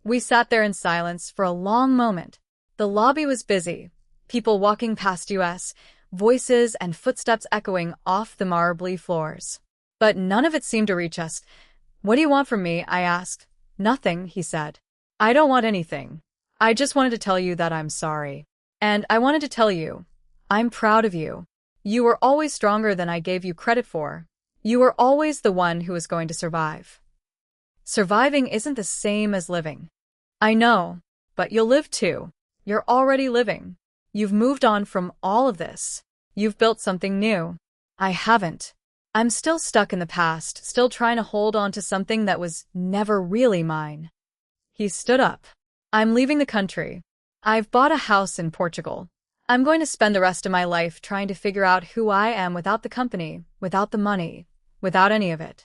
We sat there in silence for a long moment. The lobby was busy. People walking past us, voices and footsteps echoing off the marbly floors. But none of it seemed to reach us. What do you want from me? I asked. Nothing, he said. I don't want anything. I just wanted to tell you that I'm sorry. And I wanted to tell you, I'm proud of you. You were always stronger than I gave you credit for. You were always the one who was going to survive. Surviving isn't the same as living. I know, but you'll live too. You're already living. You've moved on from all of this. You've built something new. I haven't. I'm still stuck in the past, still trying to hold on to something that was never really mine. He stood up. I'm leaving the country. I've bought a house in Portugal. I'm going to spend the rest of my life trying to figure out who I am without the company, without the money, without any of it.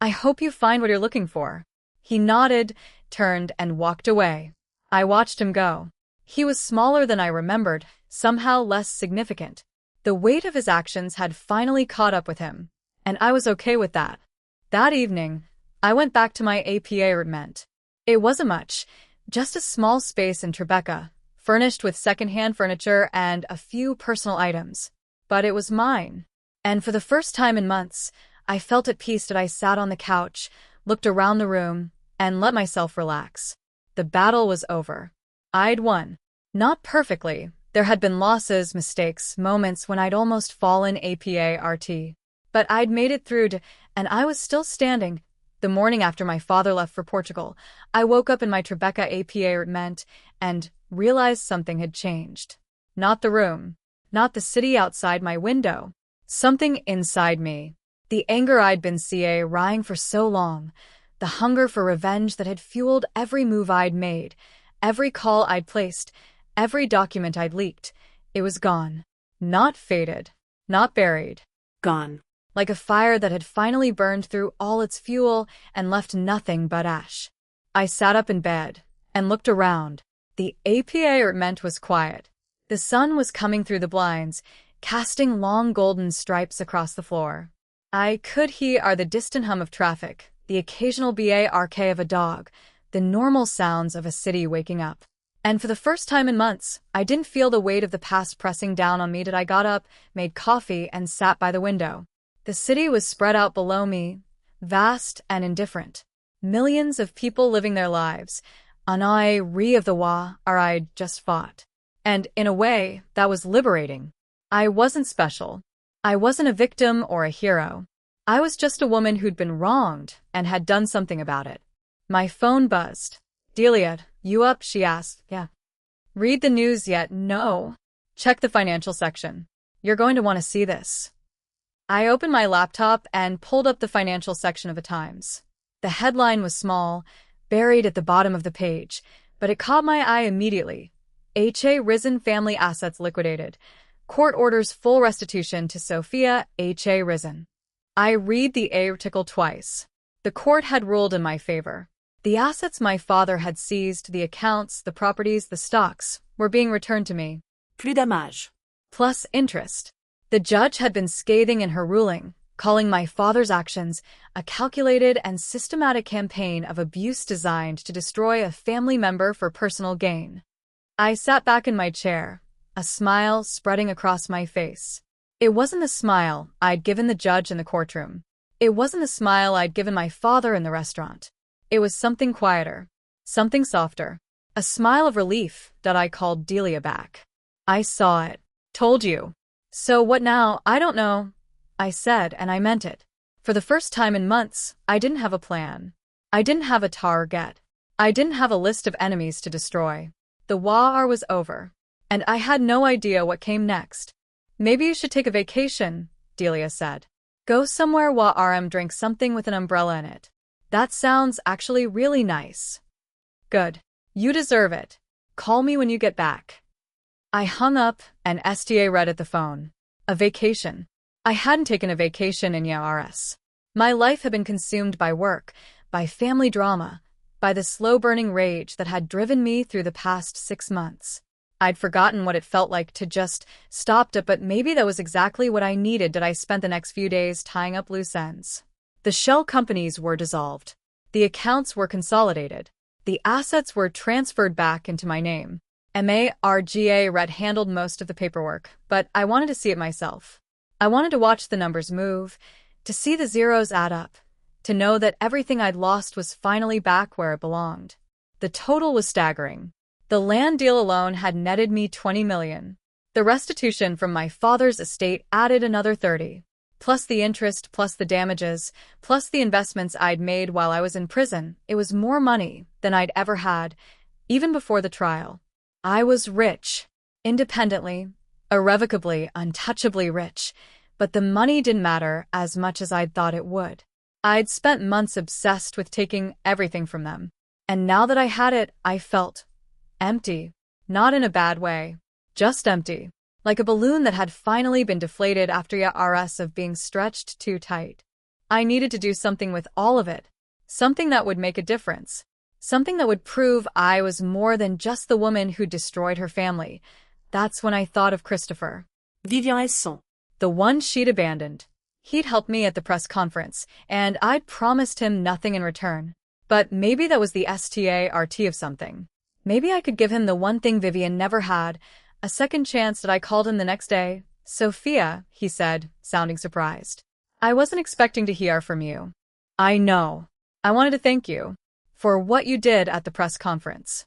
I hope you find what you're looking for. He nodded, turned, and walked away. I watched him go. He was smaller than I remembered, somehow less significant. The weight of his actions had finally caught up with him, and I was okay with that. That evening, I went back to my apartment. It wasn't much, just a small space in Tribeca, furnished with second-hand furniture and a few personal items. But it was mine. And for the first time in months, I felt at peace that I sat on the couch, looked around the room, and let myself relax. The battle was over. I'd won. Not perfectly. There had been losses, mistakes, moments when I'd almost fallen apart. But I'd made it through, and I was still standing. The morning after my father left for Portugal, I woke up in my Tribeca apartment and realized something had changed. Not the room. Not the city outside my window. Something inside me. The anger I'd been carrying for so long. The hunger for revenge that had fueled every move I'd made, every call I'd placed, every document I'd leaked. It was gone. Not faded. Not buried. Gone. Like a fire that had finally burned through all its fuel and left nothing but ash. I sat up in bed and looked around. The apartment was quiet. The sun was coming through the blinds, casting long golden stripes across the floor. I could hear the distant hum of traffic, the occasional bark of a dog, the normal sounds of a city waking up. And for the first time in months, I didn't feel the weight of the past pressing down on me. I got up, made coffee, and sat by the window. The city was spread out below me, vast and indifferent. Millions of people living their lives. Anai of the war I'd just fought. And in a way, that was liberating. I wasn't special. I wasn't a victim or a hero. I was just a woman who'd been wronged and had done something about it. My phone buzzed. Delia, you up? She asked. Yeah. Read the news yet? No. Check the financial section. You're going to want to see this. I opened my laptop and pulled up the financial section of the Times. The headline was small, buried at the bottom of the page, but it caught my eye immediately. H.A. Risen family assets liquidated. Court orders full restitution to Sophia H.A. Risen. I read the article twice. The court had ruled in my favor. The assets my father had seized, the accounts, the properties, the stocks, were being returned to me. Plus dommages. Plus interest. The judge had been scathing in her ruling, calling my father's actions a calculated and systematic campaign of abuse designed to destroy a family member for personal gain. I sat back in my chair, a smile spreading across my face. It wasn't the smile I'd given the judge in the courtroom. It wasn't the smile I'd given my father in the restaurant. It was something quieter, something softer, a smile of relief that I called Delia back. I saw it. Told you. So what now? I don't know, I said, and I meant it. For the first time in months, I didn't have a plan. I didn't have a target. I didn't have a list of enemies to destroy. The war was over, and I had no idea what came next. Maybe you should take a vacation, Delia said. Go somewhere and drink something with an umbrella in it. That sounds actually really nice. Good. You deserve it. Call me when you get back. I hung up, and STA read at the phone. A vacation. I hadn't taken a vacation in years. My life had been consumed by work, by family drama, by the slow-burning rage that had driven me through the past 6 months. I'd forgotten what it felt like to just stop it, but maybe that was exactly what I needed. I spent the next few days tying up loose ends. The shell companies were dissolved. The accounts were consolidated. The assets were transferred back into my name. Marga Red handled most of the paperwork, but I wanted to see it myself. I wanted to watch the numbers move, to see the zeros add up, to know that everything I'd lost was finally back where it belonged. The total was staggering. The land deal alone had netted me $20 million. The restitution from my father's estate added another 30, plus the interest, plus the damages, plus the investments I'd made while I was in prison. It was more money than I'd ever had, even before the trial. I was rich, independently, irrevocably, untouchably rich, but the money didn't matter as much as I'd thought it would. I'd spent months obsessed with taking everything from them, and now that I had it, I felt empty. Not in a bad way, just empty, like a balloon that had finally been deflated after years of being stretched too tight. I needed to do something with all of it, something that would make a difference. Something that would prove I was more than just the woman who destroyed her family. That's when I thought of Christopher. Vivian, the one she'd abandoned. He'd helped me at the press conference, and I'd promised him nothing in return. But maybe that was the start of something. Maybe I could give him the one thing Vivian never had, a second chance. That I called him the next day. Sophia, he said, sounding surprised. I wasn't expecting to hear from you. I know. I wanted to thank you for what you did at the press conference.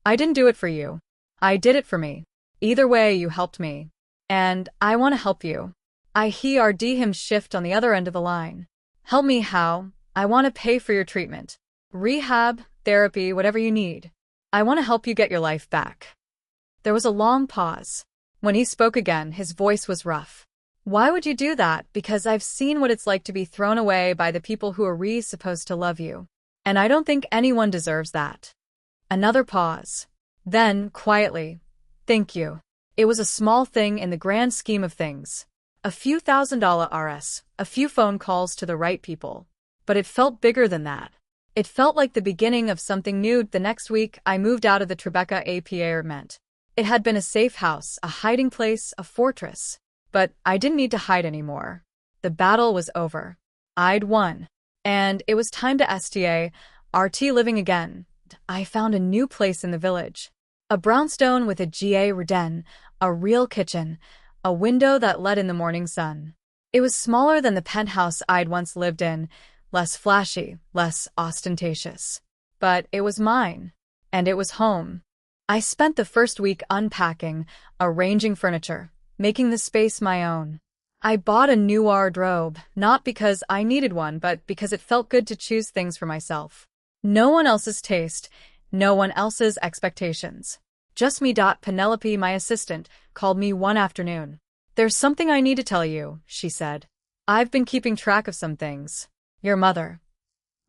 I didn't do it for you. I did it for me. Either way, you helped me. And I want to help you. I heard him shift on the other end of the line. Help me how? I want to pay for your treatment. Rehab, therapy, whatever you need. I want to help you get your life back. There was a long pause. When he spoke again, his voice was rough. Why would you do that? Because I've seen what it's like to be thrown away by the people who are supposed to love you. And I don't think anyone deserves that. Another pause. Then, quietly, thank you. It was a small thing in the grand scheme of things. A few $1,000s, a few phone calls to the right people. But it felt bigger than that. It felt like the beginning of something new. The next week, I moved out of the Tribeca apartment. It had been a safe house, a hiding place, a fortress. But I didn't need to hide anymore. The battle was over. I'd won. And it was time to start living again. I found a new place in the village. A brownstone with a garden, a real kitchen, a window that let in the morning sun. It was smaller than the penthouse I'd once lived in, less flashy, less ostentatious. But it was mine. And it was home. I spent the first week unpacking, arranging furniture, making the space my own. I bought a new wardrobe, not because I needed one, but because it felt good to choose things for myself. No one else's taste, no one else's expectations. Just me. Penelope, my assistant, called me one afternoon. There's something I need to tell you, she said. I've been keeping track of some things. Your mother.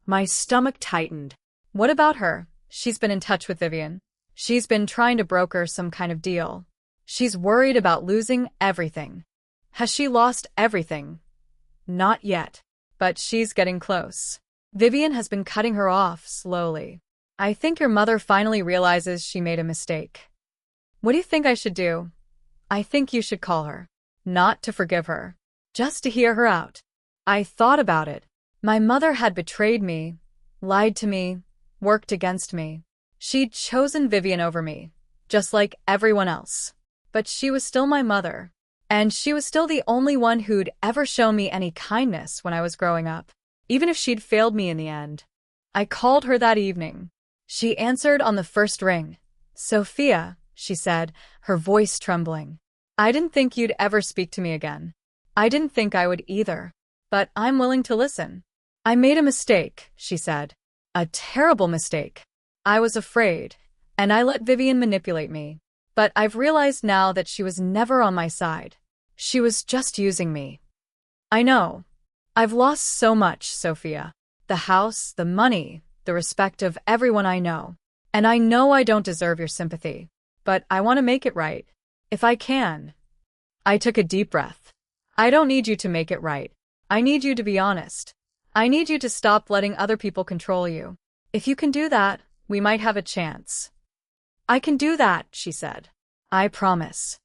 My stomach tightened. What about her? She's been in touch with Vivian. She's been trying to broker some kind of deal. She's worried about losing everything. Has she lost everything? Not yet. But she's getting close. Vivian has been cutting her off slowly. I think your mother finally realizes she made a mistake. What do you think I should do? I think you should call her. Not to forgive her. Just to hear her out. I thought about it. My mother had betrayed me, lied to me, worked against me. She'd chosen Vivian over me, just like everyone else. But she was still my mother. And she was still the only one who'd ever shown me any kindness when I was growing up, even if she'd failed me in the end. I called her that evening. She answered on the first ring. Sophia, she said, her voice trembling. I didn't think you'd ever speak to me again. I didn't think I would either. But I'm willing to listen. I made a mistake, she said. A terrible mistake. I was afraid, and I let Vivian manipulate me. But I've realized now that she was never on my side. She was just using me. I know. I've lost so much, Sophia. The house, the money, the respect of everyone I know. And I know I don't deserve your sympathy. But I want to make it right. If I can. I took a deep breath. I don't need you to make it right. I need you to be honest. I need you to stop letting other people control you. If you can do that, we might have a chance. I can do that, she said. I promise.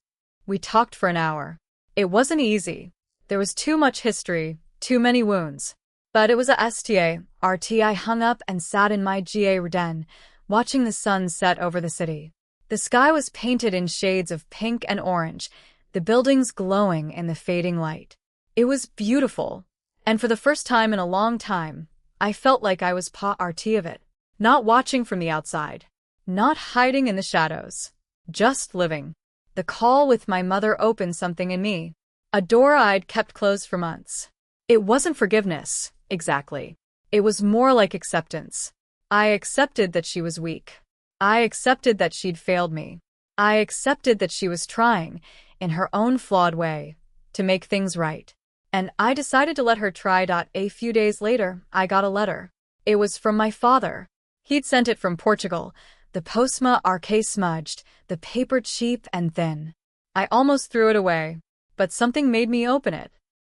We talked for an hour. It wasn't easy. There was too much history, too many wounds. But it was a STA-RT. I hung up and sat in my garden, watching the sun set over the city. The sky was painted in shades of pink and orange, the buildings glowing in the fading light. It was beautiful. And for the first time in a long time, I felt like I was part of it. Not watching from the outside. Not hiding in the shadows. Just living. The call with my mother opened something in me. A door I'd kept closed for months. It wasn't forgiveness, exactly. It was more like acceptance. I accepted that she was weak. I accepted that she'd failed me. I accepted that she was trying, in her own flawed way, to make things right. And I decided to let her try. A few days later, I got a letter. It was from my father. He'd sent it from Portugal. The postmark smudged, the paper cheap and thin. I almost threw it away, but something made me open it.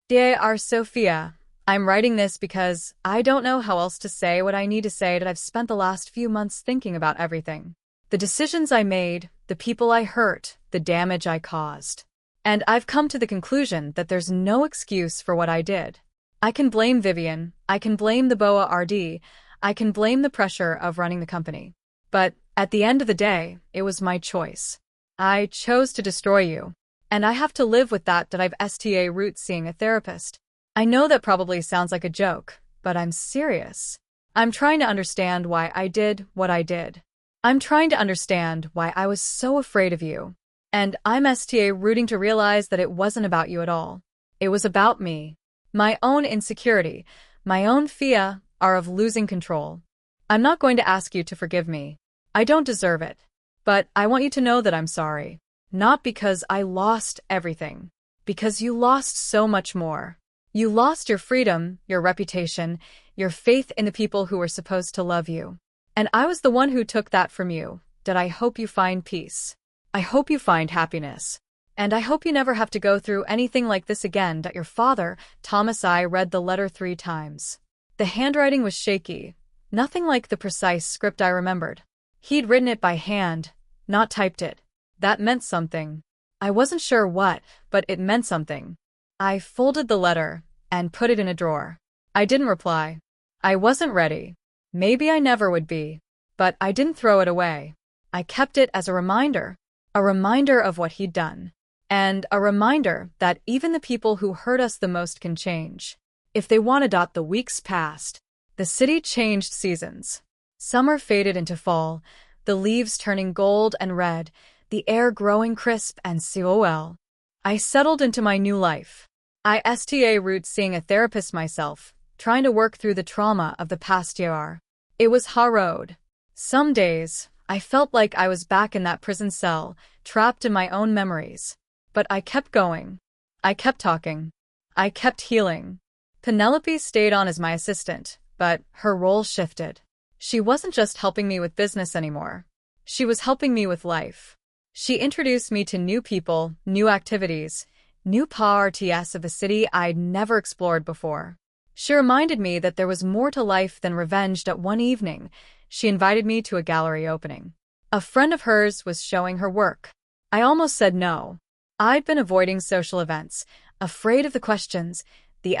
Dear Sophia, I'm writing this because I don't know how else to say what I need to say. That I've spent the last few months thinking about everything. The decisions I made, the people I hurt, the damage I caused. And I've come to the conclusion that there's no excuse for what I did. I can blame Vivian, I can blame the BOA RD, I can blame the pressure of running the company. But at the end of the day, it was my choice. I chose to destroy you. And I have to live with that. I've STA root seeing a therapist. I know that probably sounds like a joke, but I'm serious. I'm trying to understand why I did what I did. I'm trying to understand why I was so afraid of you. And I'm STA rooting to realize that it wasn't about you at all. It was about me. My own insecurity, my own fear are of losing control. I'm not going to ask you to forgive me. I don't deserve it. But I want you to know that I'm sorry. Not because I lost everything. Because you lost so much more. You lost your freedom, your reputation, your faith in the people who were supposed to love you. And I was the one who took that from you. I hope you find peace. I hope you find happiness. And I hope you never have to go through anything like this again. Your father, Thomas. I read the letter 3 times. The handwriting was shaky. Nothing like the precise script I remembered. He'd written it by hand, not typed it. That meant something. I wasn't sure what, but it meant something. I folded the letter and put it in a drawer. I didn't reply. I wasn't ready. Maybe I never would be. But I didn't throw it away. I kept it as a reminder of what he'd done. And a reminder that even the people who hurt us the most can change. If they want to. The weeks passed. The city changed seasons. Summer faded into fall, the leaves turning gold and red, the air growing crisp and cool. I settled into my new life. I STA root seeing a therapist myself, trying to work through the trauma of the past year. It was harrowed. Some days, I felt like I was back in that prison cell, trapped in my own memories. But I kept going. I kept talking. I kept healing. Penelope stayed on as my assistant, but her role shifted. She wasn't just helping me with business anymore. She was helping me with life. She introduced me to new people, new activities, new parts of the city I'd never explored before. She reminded me that there was more to life than revenge. At one evening, she invited me to a gallery opening. A friend of hers was showing her work. I almost said no. I'd been avoiding social events, afraid of the questions, the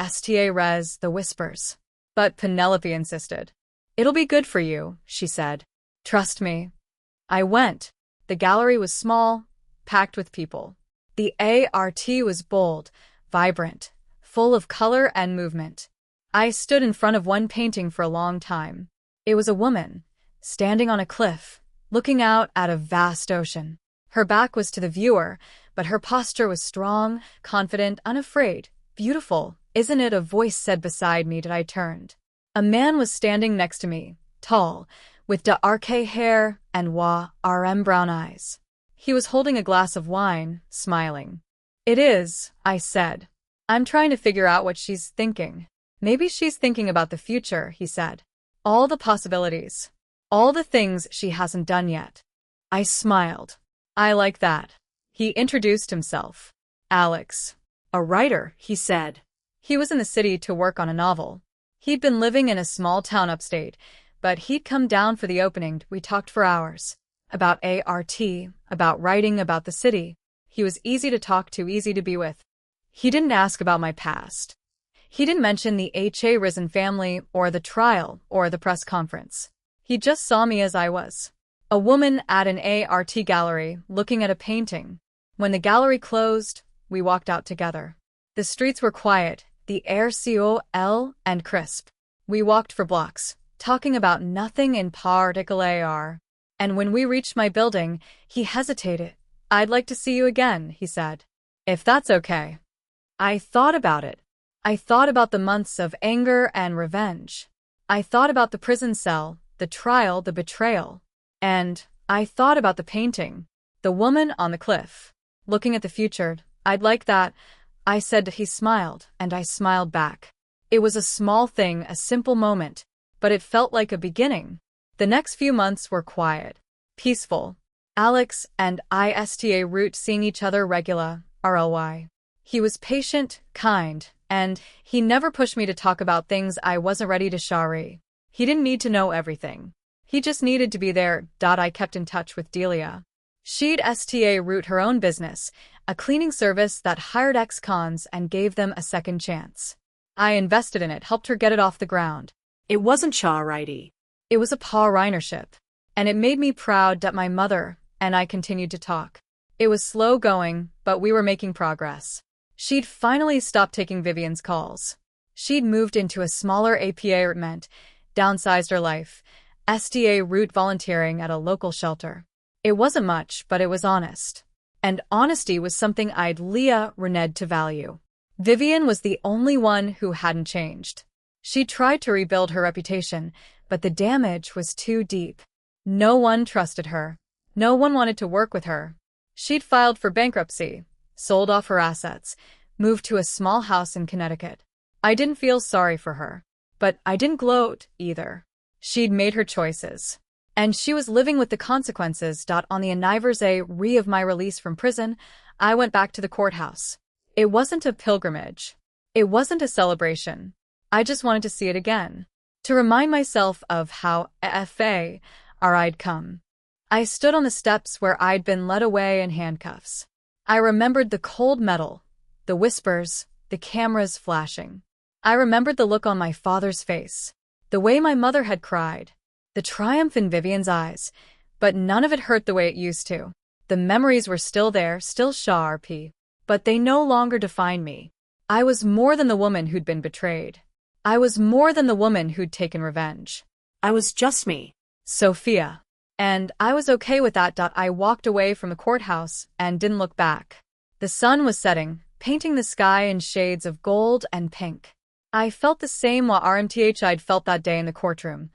res, the whispers. But Penelope insisted. "It'll be good for you," she said. "Trust me." I went. The gallery was small, packed with people. The art was bold, vibrant, full of color and movement. I stood in front of one painting for a long time. It was a woman, standing on a cliff, looking out at a vast ocean. Her back was to the viewer, but her posture was strong, confident, unafraid. "Beautiful, isn't it?" a voice said beside me. I turned. A man was standing next to me, tall, with dark hair and brown eyes. He was holding a glass of wine, smiling. "It is," I said. "I'm trying to figure out what she's thinking." "Maybe she's thinking about the future," he said. "All the possibilities. All the things she hasn't done yet." I smiled. "I like that." He introduced himself. "Alex." "A writer," he said. He was in the city to work on a novel. He'd been living in a small town upstate, but he'd come down for the opening. We talked for hours. About art, about writing, about the city. He was easy to talk to, easy to be with. He didn't ask about my past. He didn't mention the risen family, or the trial, or the press conference. He just saw me as I was. A woman at an art gallery, looking at a painting. When the gallery closed, we walked out together. The streets were quiet, the air cool and crisp. We walked for blocks, talking about nothing in particular. And when we reached my building, he hesitated. "I'd like to see you again," he said. "If that's okay." I thought about it. I thought about the months of anger and revenge. I thought about the prison cell, the trial, the betrayal. And I thought about the painting, the woman on the cliff. Looking at the future, "I'd like that," I said. He smiled, and I smiled back. It was a small thing, a simple moment, but it felt like a beginning. The next few months were quiet, peaceful. Alex and root seeing each other regularly. He was patient, kind, and he never pushed me to talk about things I wasn't ready to share. He didn't need to know everything. He just needed to be there. I kept in touch with Delia. She'd root her own business, a cleaning service that hired ex-cons and gave them a second chance. I invested in it, helped her get it off the ground. It wasn't charity. It was a partnership. And it made me proud that my mother and I continued to talk. It was slow going, but we were making progress. She'd finally stopped taking Vivian's calls. She'd moved into a smaller apartment, downsized her life, root volunteering at a local shelter. It wasn't much, but it was honest. And honesty was something I'd learned to value. Vivian was the only one who hadn't changed. She tried to rebuild her reputation, but the damage was too deep. No one trusted her. No one wanted to work with her. She'd filed for bankruptcy, sold off her assets, moved to a small house in Connecticut. I didn't feel sorry for her, but I didn't gloat either. She'd made her choices, and she was living with the consequences. On the anniversary of my release from prison, I went back to the courthouse. It wasn't a pilgrimage. It wasn't a celebration. I just wanted to see it again, to remind myself of how I'd come. I stood on the steps where I'd been led away in handcuffs. I remembered the cold metal, the whispers, the cameras flashing. I remembered the look on my father's face, the way my mother had cried, the triumph in Vivian's eyes, but none of it hurt the way it used to. The memories were still there, still sharp, but they no longer defined me. I was more than the woman who'd been betrayed. I was more than the woman who'd taken revenge. I was just me, Sophia. And I was okay with that. I walked away from the courthouse and didn't look back. The sun was setting, painting the sky in shades of gold and pink. I felt the same I'd felt that day in the courtroom.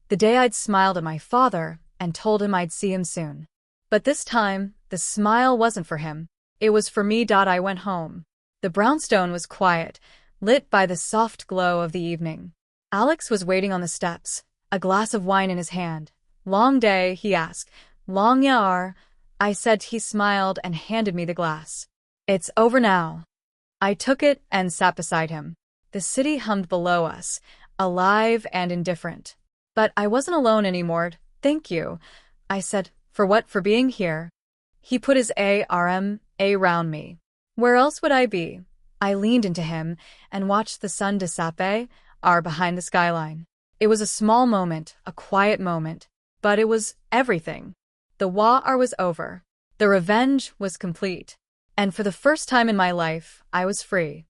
The day I'd smiled at my father and told him I'd see him soon. But this time, the smile wasn't for him. It was for me. I went home. The brownstone was quiet, lit by the soft glow of the evening. Alex was waiting on the steps, a glass of wine in his hand. Long day, he asked. Long yar, I said. He smiled and handed me the glass. It's over now. I took it and sat beside him. The city hummed below us, alive and indifferent. But I wasn't alone anymore. Thank you, I said. For what? For being here. He put his arm around me. Where else would I be? I leaned into him and watched the sun disappear behind the skyline. It was a small moment, a quiet moment, but it was everything. The war was over. The revenge was complete. And for the first time in my life, I was free.